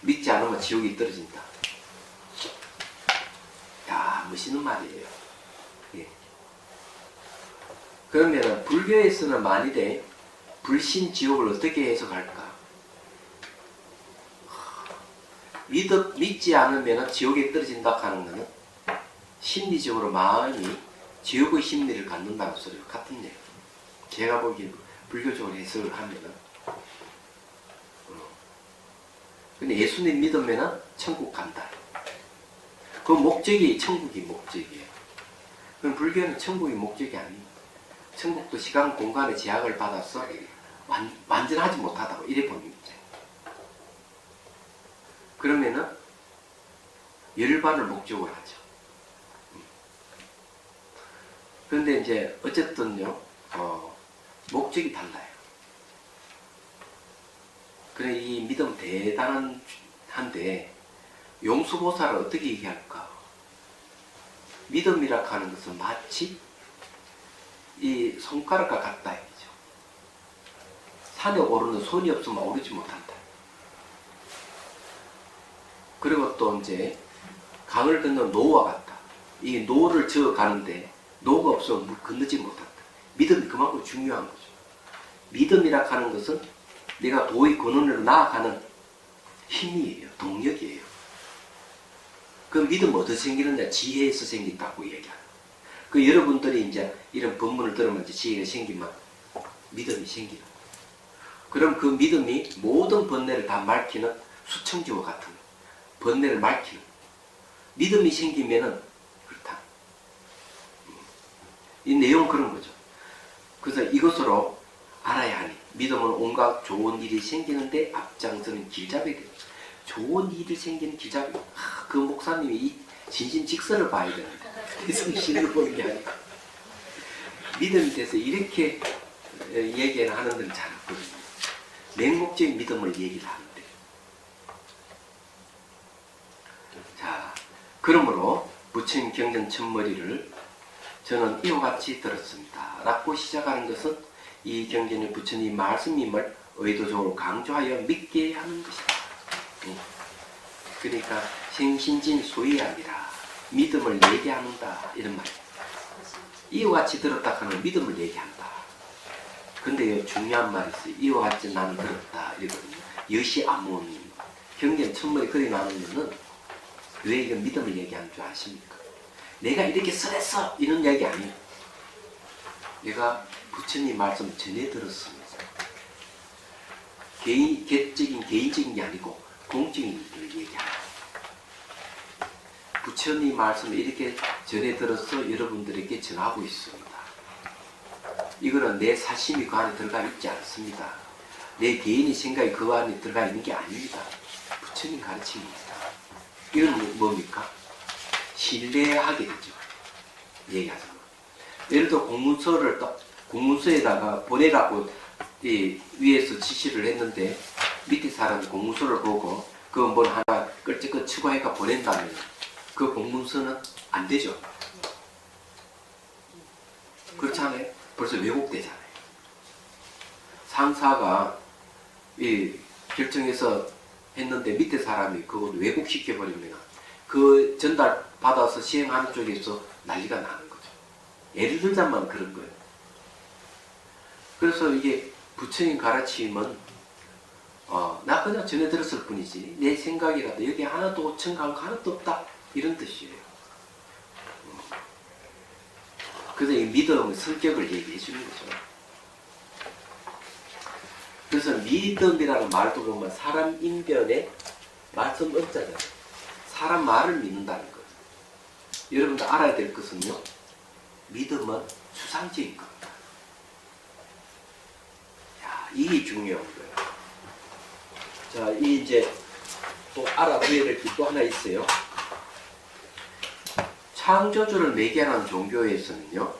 믿지 않으면 지옥이 떨어진다. 야, 멋있는 말이에요. 예. 그러면 불교에서는 만일에 불신 지옥을 어떻게 해석할까? 믿지 않으면 지옥에 떨어진다 하는 것은 심리적으로 마음이 지옥의 심리를 갖는다는 소리와 같은 내용. 제가 보기에 불교적으로 해석을 하면은 근데 예수님 믿으면은 천국 간다. 그 목적이 천국이 목적이에요. 그럼 불교는 천국이 목적이 아니에요. 천국도 시간 공간의 제약을 받아서 완전하지 못하다고 이래 봅니다. 그러면은 열반을 목적으로 하죠. 그런데 이제 어쨌든요 목적이 달라요. 그래 이 믿음 대단한데 용수보살을 어떻게 얘기할까? 믿음이라 하는 것은 마치 이 손가락과 같다 이거죠. 산에 오르는 손이 없으면 오르지 못한다. 그리고 또 이제 강을 건너는 노와 같다. 이 노를 저어 가는데 노가 없으면 물 건너지 못한다. 믿음이 그만큼 중요한 거죠. 믿음이라 하는 것은 내가 도의 근원으로 나아가는 힘이에요. 동력이에요. 그 믿음 어디서 생기느냐? 지혜에서 생긴다고 얘기하는. 그 여러분들이 이제 이런 본문을 들으면 이제 지혜가 생기면 믿음이 생기는 거예요. 그럼 그 믿음이 모든 번뇌를 다 맑히는 수청지와 같은 거예요. 번뇌를 맑히는 거예요. 믿음이 생기면은 그렇다. 이 내용은 그런 거죠. 그래서 이것으로 알아야 하니 믿음은 온갖 좋은 일이 생기는데 앞장서는 길잡이가 돼요. 좋은 일이 생기는 길잡이. 그 목사님이 이 진심직선을 봐야 됩니다. 성신을 보는 게 아니고 믿음이 돼서 이렇게 얘기를 하는 건 잘 없거든요. 맹목적인 믿음을 얘기를 하는데 자 그러므로 부처님 경전 첫머리를 저는 이와 같이 들었습니다 라고 시작하는 것은 이 경전의 부처님 말씀임을 의도적으로 강조하여 믿게 하는 것이다. 그러니까 생신진수의 아니라 믿음을 얘기한다 이런 말이에요. 이와 같이 들었다 하는 믿음을 얘기한다. 근데 중요한 말이 있어요. 이와 같이 나는 들었다 이거든요. 여시 아몬 경전 첫머리 그리 나누면은 왜 이건 믿음을 얘기하는 줄 아십니까? 내가 이렇게 써냈어 이런 얘기 아니에요. 내가 부처님 말씀 전해 들었습니다. 개인적인 게 아니고 공적인 일을 얘기합니다. 부처님 말씀을 이렇게 전해 들어서 여러분들에게 전하고 있습니다. 이거는 내 사심이 그 안에 들어가 있지 않습니다. 내 개인의 생각이 그 안에 들어가 있는 게 아닙니다. 부처님 가르침입니다. 이건 뭡니까? 신뢰하게 되죠. 얘기하자면. 예를 들어 공문서에다가 보내라고 위에서 지시를 했는데 밑에 사람이 공문서를 보고 그 뭘 하나 끌ጭ껏 치고 해가 보낸다면 그 공문서는 안 되죠. 그렇잖아요. 벌써 왜곡되잖아요. 상사가 결정해서 했는데 밑에 사람이 그걸 왜곡시켜버리면 그 전달 받아서 시행하는 쪽에서 난리가 나는 거죠. 예를 들자면 그런 거예요. 그래서 이게 부처님 가르침은 나 그냥 전해 들었을 뿐이지 내 생각이라도 여기 하나도 첨가한 거 하나도 없다 이런 뜻이에요. 그래서 이 믿음의 성격을 얘기해 주는 거죠. 그래서 믿음이라는 말도 보면 사람 인변에 말씀 엄자잖아요. 사람 말을 믿는다는 거죠. 여러분들 알아야 될 것은요. 믿음은 추상적인 겁니다. 야, 이게 중요한 거예요. 자, 이 이제 또 알아둬야 될 게 또 하나 있어요. 창조주를 매개하는 종교에서는요,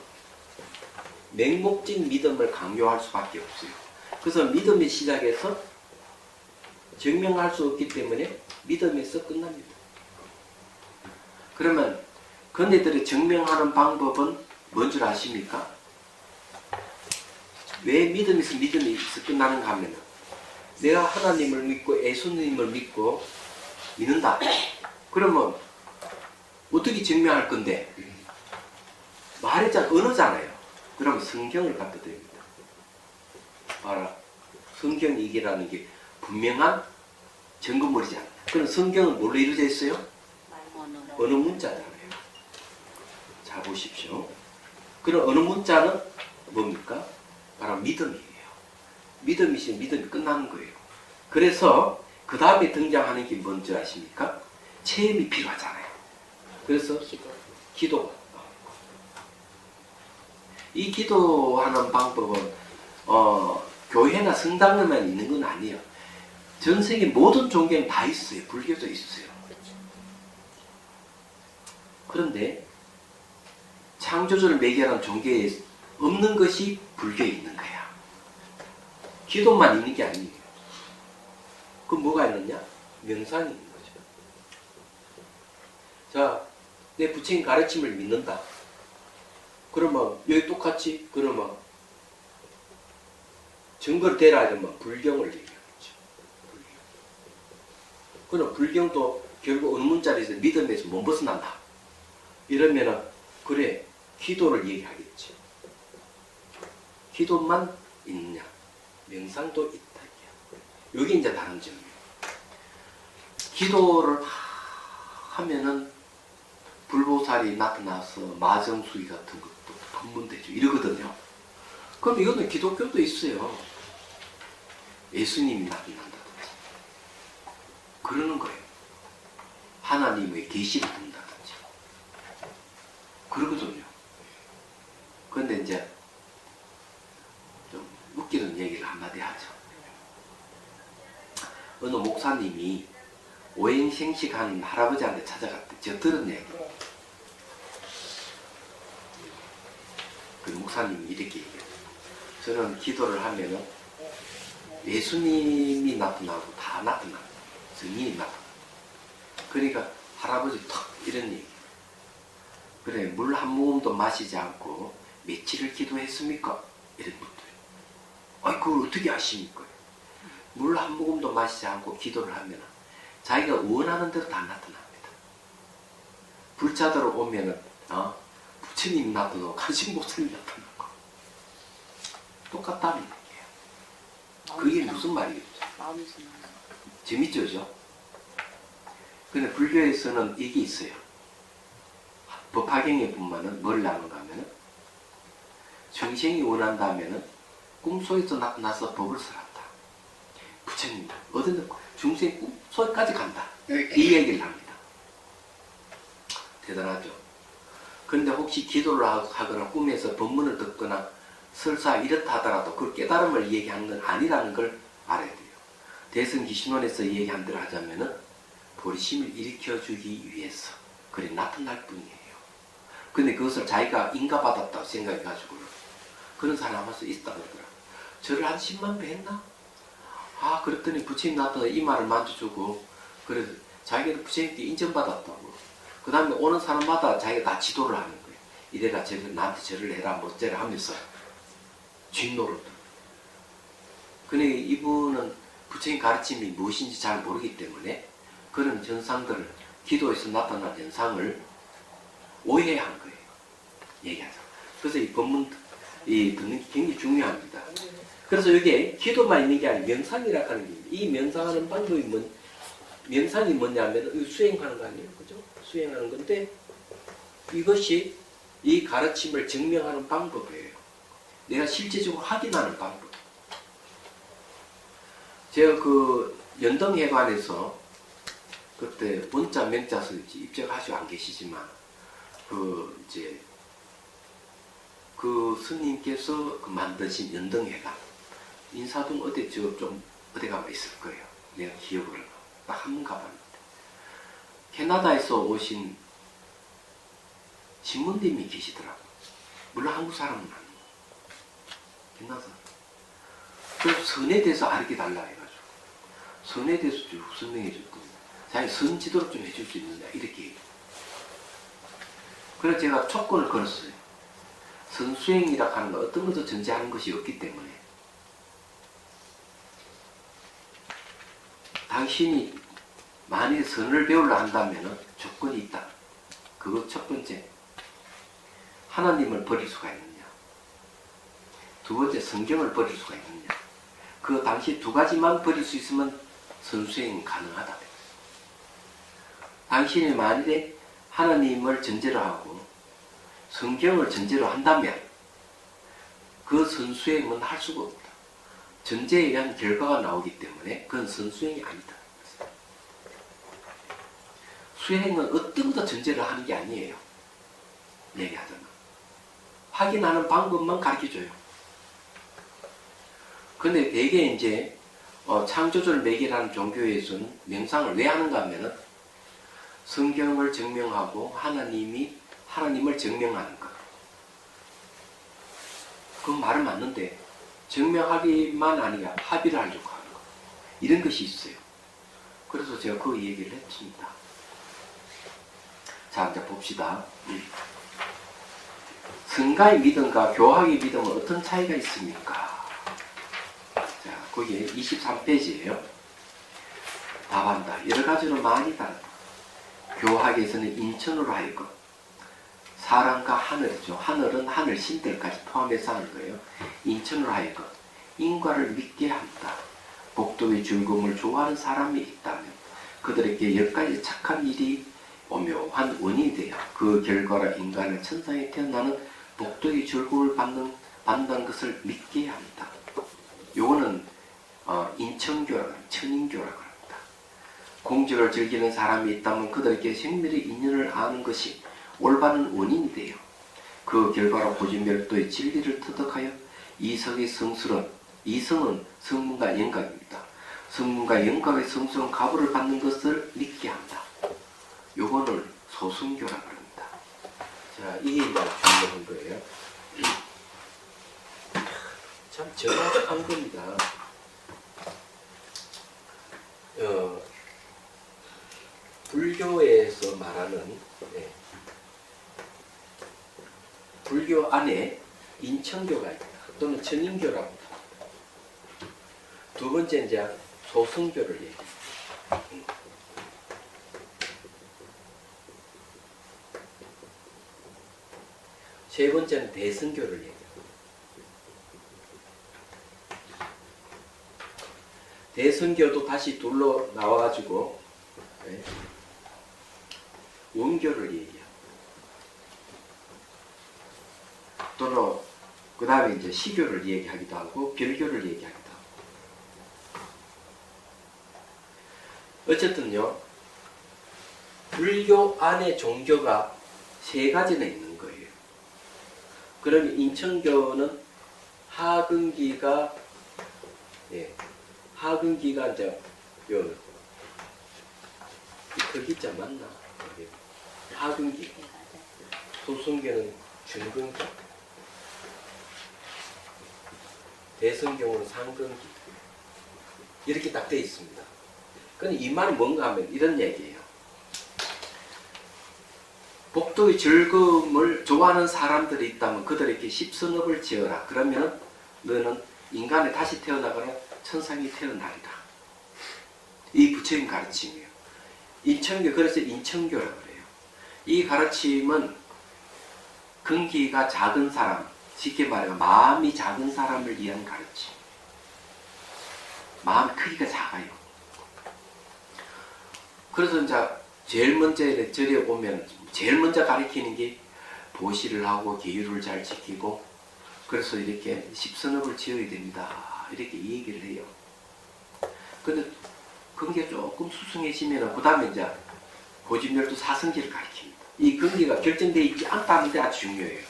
맹목적인 믿음을 강요할 수밖에 없어요. 그래서 믿음의 시작에서 증명할 수 없기 때문에 믿음에서 끝납니다. 그러면 그네들이 증명하는 방법은 뭔 줄 아십니까? 왜 믿음에서 끝나는가 하면은 내가 하나님을 믿고 예수님을 믿는다. 그러면 어떻게 증명할 건데? 말했잖아, 언어잖아요. 그러면 성경을 갖다 드립니다. 봐라. 성경 얘기라는 게 분명한 증거물이잖아. 그럼 성경은 뭘로 이루어져 있어요? 언어로. 어느 문자잖아요. 자 보십시오. 그럼 어느 문자는 뭡니까? 바로 믿음이에요. 믿음이시면 믿음이 끝나는 거예요. 그래서 그 다음에 등장하는 게 뭔지 아십니까? 체험이 필요하잖아요. 그래서 기도가 이 기도하는 방법은 교회나 성당에만 있는 건 아니에요. 전 세계 모든 종교는 다 있어요. 불교도 있어요. 그런데 창조주를 매개하는 종교에 없는 것이 불교에 있는 거야. 기도만 있는 게 아니에요. 그럼 뭐가 있느냐? 명상이 있는 거죠. 자, 내 부처님 가르침을 믿는다. 그러면 여기 똑같이 그러면 증거를 대라 이러면 불경을 얘기하겠죠. 그럼 불경도 결국 어느 문자리에서 믿음에서 못 벗어난다. 이러면은 그래 기도를 얘기하겠지. 기도만 있느냐? 명상도 있다. 여기 이제 다른 점이에요. 기도를 하면은 불보살이 나타나서 마정수기 같은 것도 법문되죠. 이러거든요. 그럼 이거는 기독교도 있어요. 예수님이 나타난다든지 그러는 거예요. 하나님의 계시를 본다든지 그러거든요. 그런데 이제 좀 웃기는 얘기를 한마디 하죠. 어느 목사님이 오행생식한 할아버지한테 찾아갔대. 제가 들은 얘기. 그 목사님이 이렇게 얘기해요. 저는 기도를 하면은 예수님이 나타나고 다 나타나고 성인이 나타나고 그러니까 할아버지 턱 이런 얘기. 그래 물 한 모금도 마시지 않고 며칠을 기도했습니까? 이런 것들. 아이 그걸 어떻게 아십니까? 물 한 모금도 마시지 않고 기도를 하면 자기가 원하는 대로 다 나타납니다. 불자들로 오면은 부처님 나타나고 관심 목사님 나타나고 똑같다는 얘기예요. 그게 무슨 말이겠죠? 재밌죠, 그죠? 근데 불교에서는 이게 있어요. 법화경에 보면은 뭘 나누는가 하면은 정생이 원한다면은 꿈속에서 나타나서 법을 설한다. 부처님 어떤 중생 꿈속까지 간다. 이 얘기를 합니다. 대단하죠. 그런데 혹시 기도를 하거나 꿈에서 법문을 듣거나 설사 이렇다 하더라도 그 깨달음을 얘기하는 건 아니라는 걸 알아야 돼요. 대승기신론에서 얘기한 대로 하자면은 보리심을 일으켜주기 위해서 그래 나타날 뿐이에요. 근데 그것을 자기가 인가받았다고 생각해가지고 그런 사람 한수 있다고 그러더라고요. 저를 한 10만 배 했나? 그랬더니 부처님 나타나 이 말을 만져주고 그래서 자기가 부처님께 인정받았다고. 그 다음에 오는 사람마다 자기가 다 지도를 하는 거예요. 이래라 저래라 나한테 절을 해라 뭐째라 하면서 뒷노릇. 근데 이분은 부처님 가르침이 무엇인지 잘 모르기 때문에 그런 현상들을 기도에서 나타난 현상을 오해한 거예요. 얘기하자. 그래서 이 법문 듣는 게 굉장히 중요합니다. 그래서 이게 기도만 있는 게 아니라 명상이라고 하는 게 이 명상하는 방법이 명상이 뭐냐면 수행하는 거 아니에요. 그죠? 수행하는 건데 이것이 이 가르침을 증명하는 방법이에요. 내가 실제적으로 확인하는 방법. 제가 그 연등회관에서 그때 원자 명자서 입적하시고 안 계시지만 이제 그 스님께서 만드신 연등회관 인사동 어디 좀 어디 가면 있을 거예요. 내가 기억을 딱 한 번 가봤는데 캐나다에서 오신 신문님이 계시더라고. 물론 한국 사람은 아니에요. 캐나다. 그래서 선에 대해서 알게 달라 해가지고 선에 대해서 좀 설명해 줬거든요. 자기 선 지도를 좀 해줄 수 있느냐 이렇게 얘기해요. 그래서 제가 촉구를 걸었어요. 선수행이라고 하는 건 어떤 것도 전제하는 것이 없기 때문에 당신이 만일 선을 배우려 한다면 조건이 있다. 그거 첫 번째, 하나님을 버릴 수가 있느냐. 두 번째, 성경을 버릴 수가 있느냐. 그 당시 두 가지만 버릴 수 있으면 선수행이 가능하다. 당신이 만일에 하나님을 전제로 하고 성경을 전제로 한다면 그 선수행은 할 수가 없다. 전제에 의한 결과가 나오기 때문에 그건 선수행이 아니다. 수행은 어떤 것도 전제를 하는 게 아니에요. 얘기하자면 확인하는 방법만 가르쳐줘요. 근데 대개 이제 창조주를 매개라는 종교에서는 명상을 왜 하는가 하면은 성경을 증명하고 하나님을 증명하는 것. 그 말은 맞는데 증명하기만 아니라 합의를 하려고 하는 것. 이런 것이 있어요. 그래서 제가 그 얘기를 했습니다. 자, 이제 봅시다. 성가의 믿음과 교학의 믿음은 어떤 차이가 있습니까? 자, 거기에 23페이지예요. 답한다. 여러 가지로 많이 다르다. 교학에서는 인천으로 하여금 사람과 하늘이죠. 하늘은 하늘 신들까지 포함해서 하는 거예요. 인천으로 하여금 인과를 믿게 한다. 복도의 즐거움을 좋아하는 사람이 있다면 그들에게 10가지 착한 일이 오묘한 원인이 돼요. 그 결과로 인간은 천상에 태어나는 복도의 즐거움을 받는다는 것을 믿게 합니다. 요거는 인천교라고 합니다. 천인교라고 합니다. 공주를 즐기는 사람이 있다면 그들에게 생멸의 인연을 아는 것이 올바른 원인이 돼요. 그 결과로 고진별도의 진리를 터득하여 이성의 성스러운, 이성은 성문과 영각입니다. 성문과 영각의 성스러운 가부를 받는 것을 믿게 한다. 요거를 소승교라고 합니다. 자, 이게 이제 중요한 거예요. 참 정확한 겁니다. 불교에서 말하는 불교 안에 인천교가 있다. 또는 천인교라고 합니다. 두 번째 이제 소승교를 얘기합니다. 세 번째는 대승교를 얘기합니다. 대승교도 다시 둘러 나와가지고 원교를 얘기합니다. 또는 그 다음에 이제 시교를 얘기하기도 하고 별교를 얘기하기도 하고. 어쨌든요, 불교 안에 종교가 세 가지나 있는 거예요. 그러면 인천교는 하근기가 이제 흑기자 맞나? 하근기. 소승교는 중근기. 대승교는 상근기. 이렇게 딱 되어 있습니다. 근데 이 말이 뭔가 하면 이런 얘기예요. 복도의 즐거움을 좋아하는 사람들이 있다면 그들에게 십선업을 지어라. 그러면 너는 인간에 다시 태어나거나 천상에 태어나리라. 이 부처님 가르침이에요. 인천교, 그래서 인천교라고 그래요. 이 가르침은 근기가 작은 사람, 쉽게 말해 마음이 작은 사람을 위한 가르침. 마음 크기가 작아요. 그래서 이제 제일 먼저 절에 오면 제일 먼저 가르치는 게 보시를 하고 계율을 잘 지키고, 그래서 이렇게 십선업을 지어야 됩니다. 이렇게 얘기를 해요. 근데 근기가 조금 수승해지면 그 다음에 이제 고진멸도 사성기를 가르칩니다. 이 근기가 결정되어 있지 않다는 데 아주 중요해요.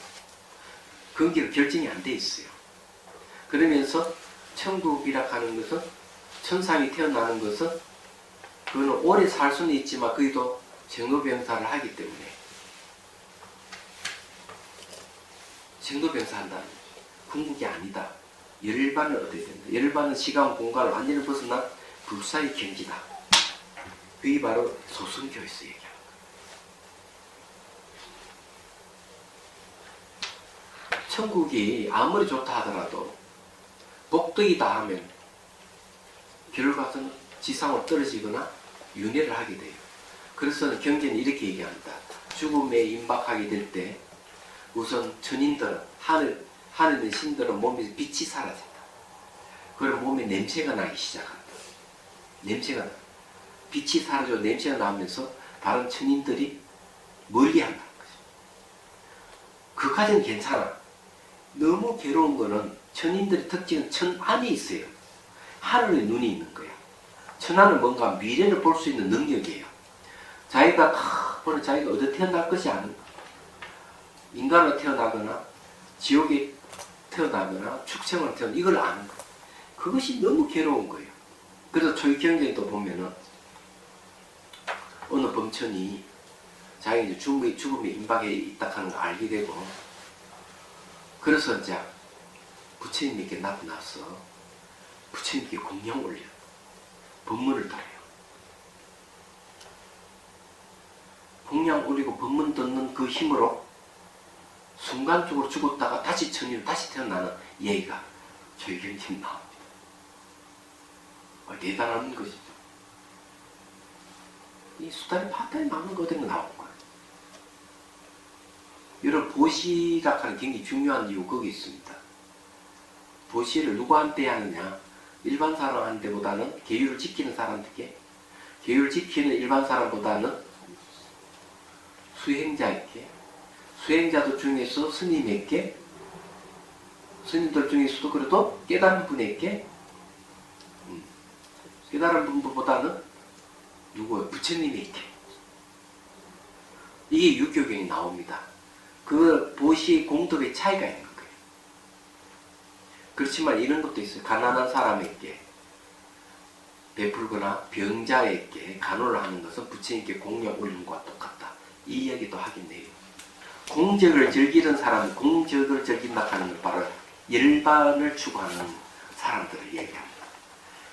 근기가 결정이 안 돼 있어요. 그러면서 천국이라 하는 것은, 천상이 태어나는 것은 그거는 오래 살 수는 있지만 그래도 정도병사를 하기 때문에 정도병사 한다는 거죠. 궁극이 아니다. 열반을 얻어야 된다. 열반은 시간 공간을 완전히 벗어난 불사의 경지다. 그게 바로 소승교에서 얘기합니다. 천국이 아무리 좋다 하더라도 복덕이다 하면 결과는 지상으로 떨어지거나 윤회를 하게 돼요. 그래서 경전이 이렇게 얘기합니다. 죽음에 임박하게 될 때 우선 천인들은 하늘에 있는 신들은 몸에서 빛이 사라진다. 그리고 몸에 냄새가 나기 시작한다. 냄새가 나. 빛이 사라져 냄새가 나면서 다른 천인들이 멀리 한다는 거죠. 그까지는 괜찮아. 너무 괴로운 거는 천인들의 특징은 천 안에 있어요. 하늘에 눈이 있는 거야. 천안은 뭔가 미래를 볼 수 있는 능력이에요. 자기가 다 보는 자기가 어디 태어날 것이 아는 거야. 인간으로 태어나거나 지옥에 태어나거나 축생으로 태어나거나 이걸 아는 거야. 그것이 너무 괴로운 거예요. 그래서 초기경전도 보면은 어느 범천이 자기 이제 죽음의 임박에 있다 하는 걸 알게 되고, 그래서 이제 부처님에게 나타나서 부처님께 공양 올려 법문을 따라요. 공양 올리고 법문 듣는 그 힘으로 순간적으로 죽었다가 다시 천일로 다시 태어나는 얘기가 초기경전에 나옵니다. 대단한 것이죠. 이 수다리 파타에 나오는 거 어떤 거 나오는 거예요. 이런 보시라 하는 굉장히 중요한 이유 거기 있습니다. 보시를 누구한테 하느냐? 일반 사람한테보다는 계율을 지키는 사람들께, 계율을 지키는 일반 사람보다는 수행자에게, 수행자들 중에서 스님에게, 스님들 중에서도 그래도 깨달은 분에게, 깨달은 분보다는 누구예요? 부처님에게. 이게 육교경이 나옵니다. 그 보시의 공덕의 차이가 있는 거예요. 그렇지만 이런 것도 있어요. 가난한 사람에게 베풀거나 병자에게 간호를 하는 것은 부처님께 공양 올리는 것과 똑같다. 이 이야기도 하겠네요. 공적을 즐기는 사람은 공적을 즐긴다 하는 건 바로 열반을 추구하는 사람들을 얘기합니다.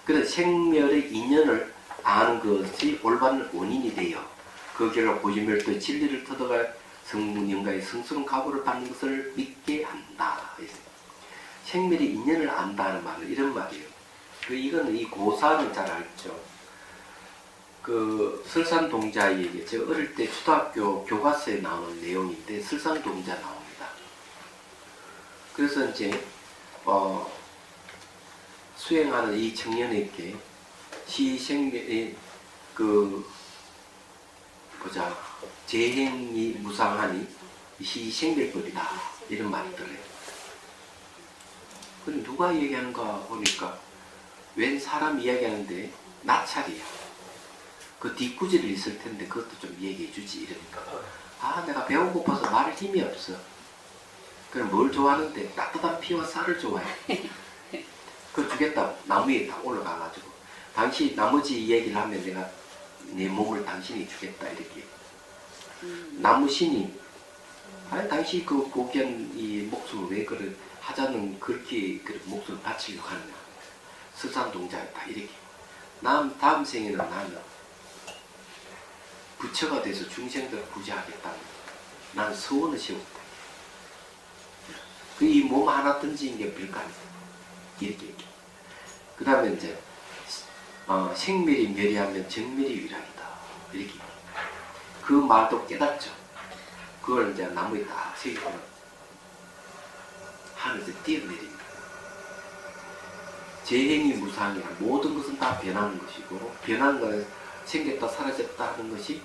그래서 생멸의 인연을 아는 것이 올바른 원인이 되어 그 결과 고유멸도의 진리를 터득할 성문영가의 성스러운 각오를 받는 것을 믿게 한다. 생멸의 인연을 안다는 말은 이런 말이에요. 이거는 이 고사는 잘 알죠. 그 설산동자에게 제가 어릴 때 초등학교 교과서에 나오는 내용인데 설산동자 나옵니다. 그래서 이제 수행하는 이 청년에게 시생멸의 재행이 무상하니 시생멸법이다 이런 말이더래요. 그럼 누가 얘기하는가 보니까 웬 사람 이야기하는데 나찰이야. 그 뒷구질이 있을 텐데 그것도 좀 얘기해 주지 이러니까 내가 배고파서 말할 힘이 없어. 그럼 뭘 좋아하는데 따뜻한 피와 쌀을 좋아해. 그걸 주겠다. 나무 위에 딱 올라가가지고 당신 나머지 얘기를 하면 내가 내 몸을 당신이 주겠다 이렇게. 나무 신이 당신 그 고귀한 이 목숨을 왜 그래 하자는 그렇게 목숨을 바치려고 하느냐. 설산동자였다 이렇게. 다음 생에는 나는 부처가 돼서 중생들을 구제하겠다. 나는 서원을 세웠다. 이 몸 하나 던지는 게 별거 아니다. 이렇게. 그 다음에 이제 생멸이 멸이하면 정멸이 위락이다. 이렇게. 그 말도 깨닫죠. 그걸 이제 나무에 딱 새기고는 하늘에서 뛰어내립니다. 재행이 무상이야. 모든 것은 다 변하는 것이고 변하는 것은 생겼다 사라졌다 하는 것이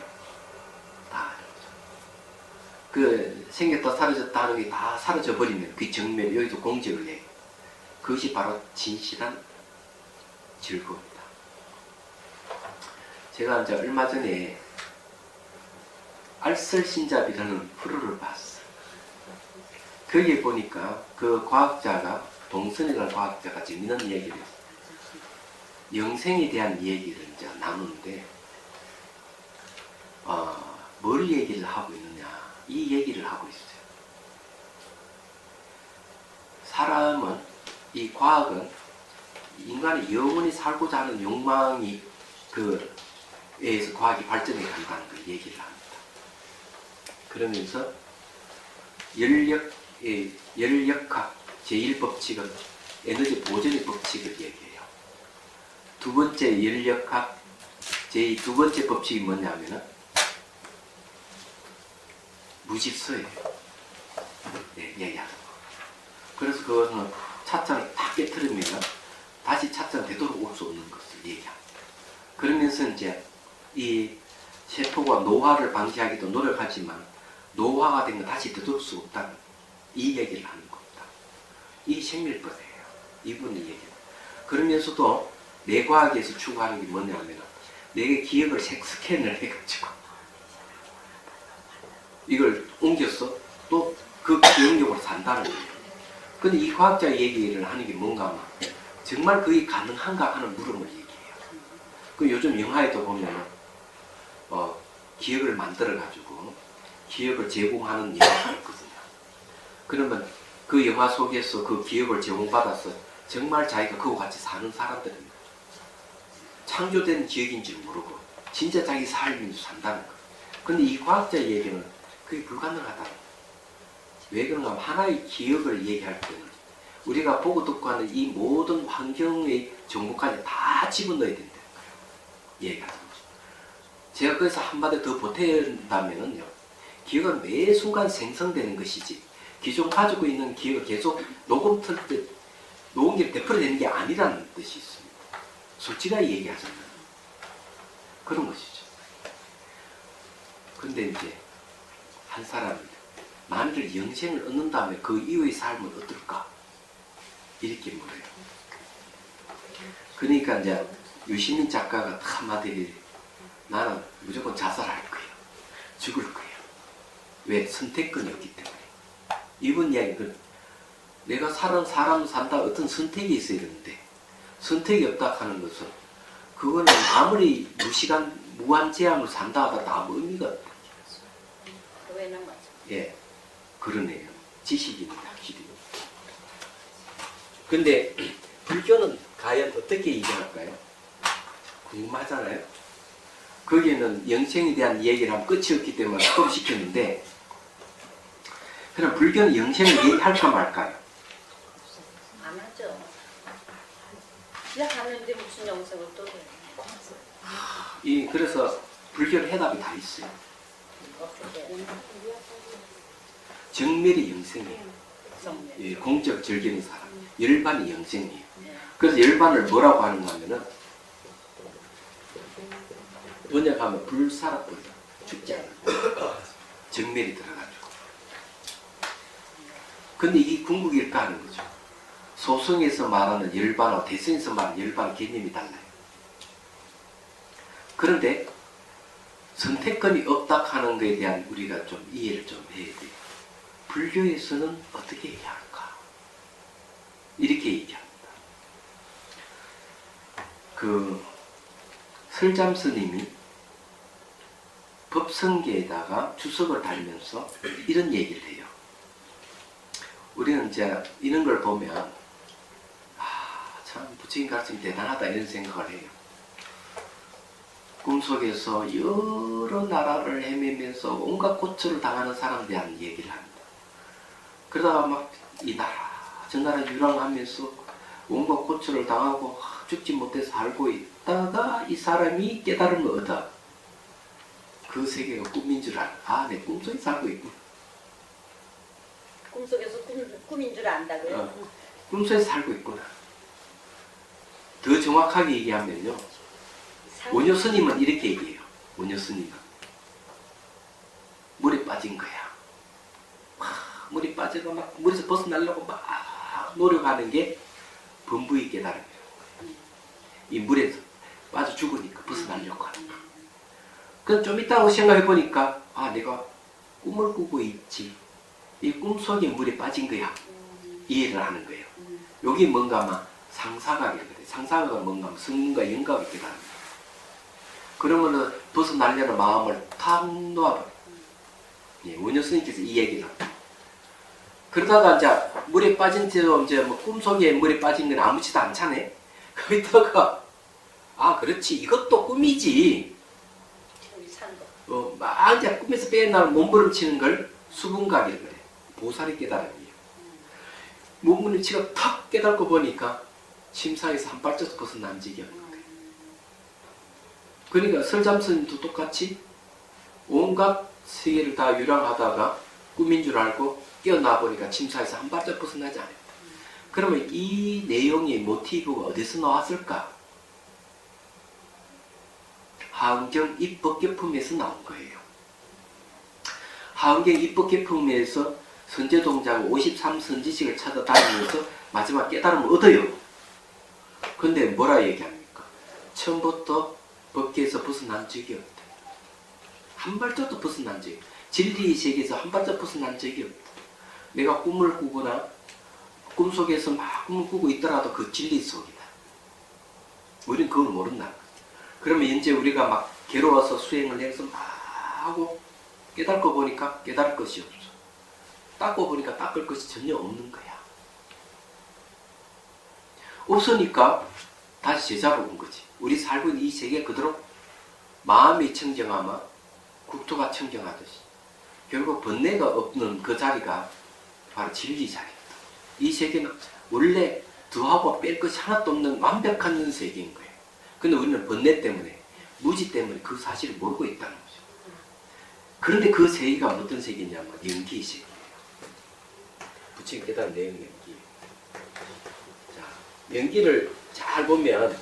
다 그 생겼다 사라졌다 하는 게 다 사라져 버리면 그 정멸 여기서 공적을 내. 그것이 바로 진실한 즐거움이다. 제가 이제 얼마 전에 알쓸신잡이라는 프로를 봤어요. 거기에 보니까 그 과학자가 동선이라는 과학자가 재미있는 얘기를 했어요. 영생에 대한 얘기를 이제 나누는데 뭘 얘기를 하고 있느냐 이 얘기를 하고 있어요. 사람은 이 과학은 인간이 영원히 살고자 하는 욕망이 의해서 과학이 발전해 간다는 걸 얘기를 합니다. 그러면서 열역학 제1법칙은 에너지 보존의 법칙을 얘기해요. 두 번째 열역학 제2두 번째 법칙이 뭐냐면은 무집서예요. 얘기하는 거. 그래서 그것은 차창을 딱 깨트리면 다시 차창 되도록 올 수 없는 것을 얘기합니다. 그러면서 이제 이 세포가 노화를 방지하기도 노력하지만 노화가 된 건 다시 되돌릴 수 없다는 이 얘기를 하는 겁니다. 이 생밀법이에요. 이분의 얘기는. 그러면서도 뇌과학에서 추구하는 게 뭐냐면 뇌의 기억을 스캔을 해가지고 이걸 옮겨서 또 그 기억력으로 산다는 거예요. 근데 이 과학자의 얘기를 하는 게 뭔가 하면 정말 그게 가능한가 하는 물음을 얘기해요. 그 요즘 영화에도 보면 기억을 만들어가지고 기억을 제공하는 영화가 있거든요. 그러면 그 영화 속에서 그 기억을 제공받아서 정말 자기가 그와 같이 사는 사람들입니다. 창조된 기억인 줄 모르고 진짜 자기 삶인 줄 산다는 거예요. 근데 이 과학자의 얘기는 그게 불가능하다는 거예요. 왜 그런가 하면 하나의 기억을 얘기할 때는 우리가 보고 듣고 하는 이 모든 환경의 정보까지 다 집어넣어야 된다는 거예요. 얘기하는 거죠. 제가 거기서 한마디 더 보탠다면요. 기억은 매 순간 생성되는 것이지 기존 가지고 있는 기억을 계속 녹음 틀 때 녹음기를 되풀이되는 게 아니라는 뜻이 있습니다. 솔직하게 얘기하자면 그런 것이죠. 근데 이제 한 사람이 만일 영생을 얻는다면 그 이후의 삶은 어떨까? 이렇게 물어요. 그러니까 이제 유시민 작가가 한마디 나는 무조건 자살할 거예요. 죽을 거예요. 왜? 선택권이 없기 때문에. 이분 이야기는 내가 사람 산다 어떤 선택이 있어야 되는데 선택이 없다 하는 것은 그거는 아무리 무한제한으로 산다 하더라도 아무 의미가 없다. 그거는 맞죠. 예, 그러네요. 지식입니다, 확실히. 근데 불교는 과연 어떻게 얘기할까요? 궁금하잖아요. 거기에는 영생에 대한 얘기를 하면 끝이 없기 때문에 스톱시켰는데 그럼 불교는 영생을 얘기할까 말까요? 안 하죠. 시작하는데 무슨 영생을 또 해요? 그래서 불교는 해답이 다 있어요. 어떻게? 정멸이 영생이에요. 정멸. 예, 공적 즐기는 사람. 열반이 영생이에요. 네. 그래서 열반을 뭐라고 하는가 하면은 번역하면 불살아버려. 죽지 않는 정멸이 들어가지고. 근데 이게 궁극일까 하는 거죠. 소승에서 말하는 열반하고 대승에서 말하는 열반 개념이 달라요. 그런데 선택권이 없다 하는 것에 대한 우리가 좀 이해를 좀 해야 돼요. 불교에서는 어떻게 얘기할까? 이렇게 얘기합니다. 설잠 스님이 법성계에다가 주석을 달면서 이런 얘기를 해요. 우리는 이제 이런 걸 보면 참 부처님 가르침이 대단하다 이런 생각을 해요. 꿈속에서 여러 나라를 헤매면서 온갖 고초를 당하는 사람에 대한 얘기를 합니다. 그러다가 막 이 나라 저 나라 유랑하면서 온갖 고초를 당하고 죽지 못해서 살고 있다가 이 사람이 깨달음을 얻어 그 세계가 꿈인 줄 알아. 내 꿈속에 살고 있구나. 꿈속에서 꿈인 줄 안다고요? 꿈속에 살고 있구나. 더 정확하게 얘기하면요. 원효 스님은 이렇게 얘기해요. 원효 스님은 물에 빠진 거야. 물에 빠져가 막 물에서 벗어나려고 막 노력하는 게 범부의 깨달음이에요. 이 물에서 빠져 죽으니까 벗어나려고 하는 거야. 그럼 좀 이따가 생각해 보니까 내가 꿈을 꾸고 있지. 이 꿈속에 물에 빠진 거야. 이해를 하는 거예요. 여기 뭔가 막 상사각이라 그래. 상사각은 뭔가 성문과 영각이 깨달음이에요. 그러면은 벗어나려는 마음을 탁 놓아버려. 예, 원효 스님께서 이 얘기를 합니다. 그러다가 이제 물에 빠진 채로 이제 뭐 꿈속에 물에 빠진 건 아무렇지도 않잖아요. 거기다가 그렇지 이것도 꿈이지. 막 이제 꿈에서 빼어나는 몸부림치는 걸 수분각이라고 그래. 보살의 깨달음이에요. 몸부림치고 탁 깨닫고 보니까 침상에서 한 발짝 벗어난 적이 없는 거예요. 그러니까 설잠스님도 똑같이 온갖 세계를 다 유랑하다가 꿈인 줄 알고 깨어나 보니까 침상에서 한 발짝 벗어나지 않아요. 그러면 이 내용의 모티브가 어디서 나왔을까? 하은경 입법계품에서 나온 거예요. 하은경 입법계품에서 선제동자가 53선지식을 찾아다니면서 마지막 깨달음을 얻어요. 근데 뭐라 얘기합니까? 처음부터 법계에서 벗어난 적이 없다. 한 발짝도 벗어난 적이 없다. 진리의 세계에서 한 발짝 벗어난 적이 없다. 내가 꿈을 꾸거나 꿈속에서 막 꿈을 꾸고 있더라도 그 진리 속이다. 우리는 그걸 모른다. 그러면 이제 우리가 막 괴로워서 수행을 해서 막 하고 깨닫고 보니까 깨달을 것이 없어. 닦고 보니까 닦을 것이 전혀 없는 거야. 없으니까 다시 제자로 온 거지. 우리 살고 있는 이 세계 그대로 마음이 청정하면 국토가 청정하듯이 결국 번뇌가 없는 그 자리가 바로 진리 자리다. 이 세계는 원래 더하고 뺄 것이 하나도 없는 완벽한 세계인 거예요. 근데 우리는 번뇌 때문에 무지 때문에 그 사실을 모르고 있다는 거죠. 그런데 그 세계가 어떤 세계냐면 연기의 세계예요. 부처님 깨달은 내용 연기. 자, 연기를 잘 보면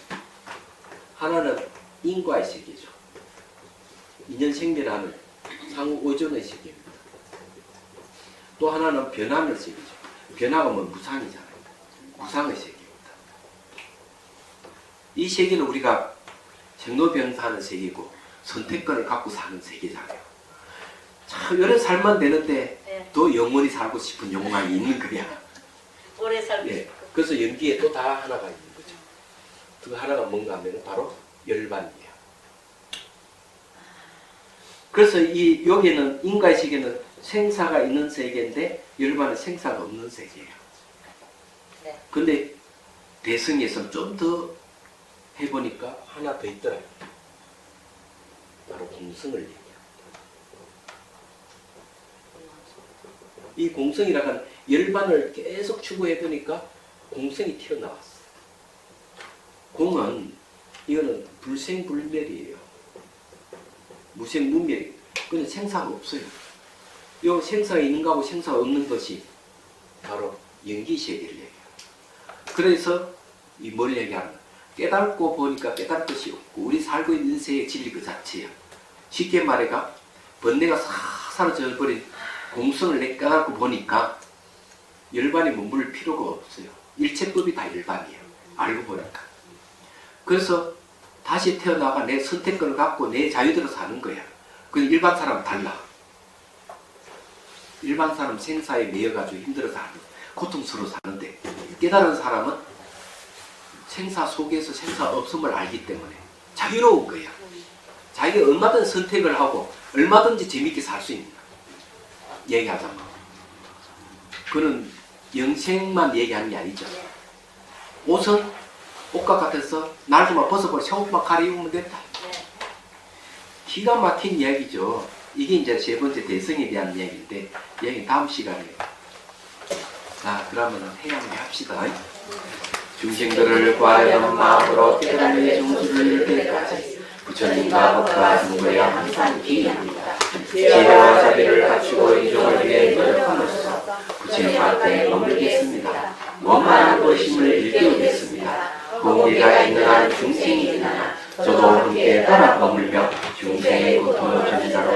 하나는 인과의 세계죠. 인연생멸하는 상호 의존의 세계입니다. 또 하나는 변화의 세계죠. 변화가 뭐 무상이잖아요. 무상의 세계입니다. 이 세계는 우리가 생로병사하는 세계고 선택권을 갖고 사는 세계잖아요. 참 오래 살면 되는데 네. 더 영원히 살고 싶은 욕망이 있는 거야. 오래 살고 예. 싶고. 그래서 연기에 또 다 하나가 있는 거죠. 그 하나가 뭔가 하면 바로 열반이에요. 그래서 이 여기는 인과의 세계는 생사가 있는 세계인데 열반은 생사가 없는 세계예요. 네. 근데 대승에서는 좀 더 해보니까 하나 더 있더라고요. 바로 공성을 얘기합니다. 이 공성이라고 하는 열반을 계속 추구해보니까 공성이 튀어나왔어요. 공은 이거는 불생불멸이에요. 무생무멸이에요. 근데 생사가 없어요. 이 생사가 있는 거하고 생사가 없는 것이 바로 연기세계를 얘기해요. 그래서 이 뭘 얘기하는 거예요? 깨닫고 보니까 깨달을 것이 없고 우리 살고 있는 세계의 진리 그 자체야. 쉽게 말해가 번뇌가 싹 사라져버린 공성을 내 깨닫고 보니까 열반이 머물 필요가 없어요. 일체법이 다 열반이에요. 알고 보니까. 그래서 다시 태어나가 내 선택권을 갖고 내 자유대로 사는 거야. 근데 일반 사람은 달라. 일반 사람 생사에 매여가지고 힘들어서 하는 고통스러워 사는데 깨달은 사람은 생사 속에서 생사 없음을 알기 때문에 자유로운 거야. 자기가 얼마든지 선택을 하고 얼마든지 재밌게 살 수 있는 거야. 얘기하자면. 그는 영생만 얘기하는 게 아니죠. 옷은 옷과 같아서 날도만 벗어버려 새 옷만 갈아입으면 된다. 기가 막힌 이야기죠. 이게 이제 세 번째 대성에 대한 이야기인데 얘기 다음 시간에. 자, 그러면 해양에 합시다. 중생들을 구하려는 마음으로 깨닫는 정수를 이룰 때까지 부처님과 법과 증거야 항상 기이합니다. 지혜와 자비를 갖추고 이종을 위해 노력함으로써 부처님 앞에 머물겠습니다. 원만한 도심을 일깨우겠습니다. 공기가 있는 한 중생이 되나 저도 함께 따라 머물며 중생의 고통을 전자로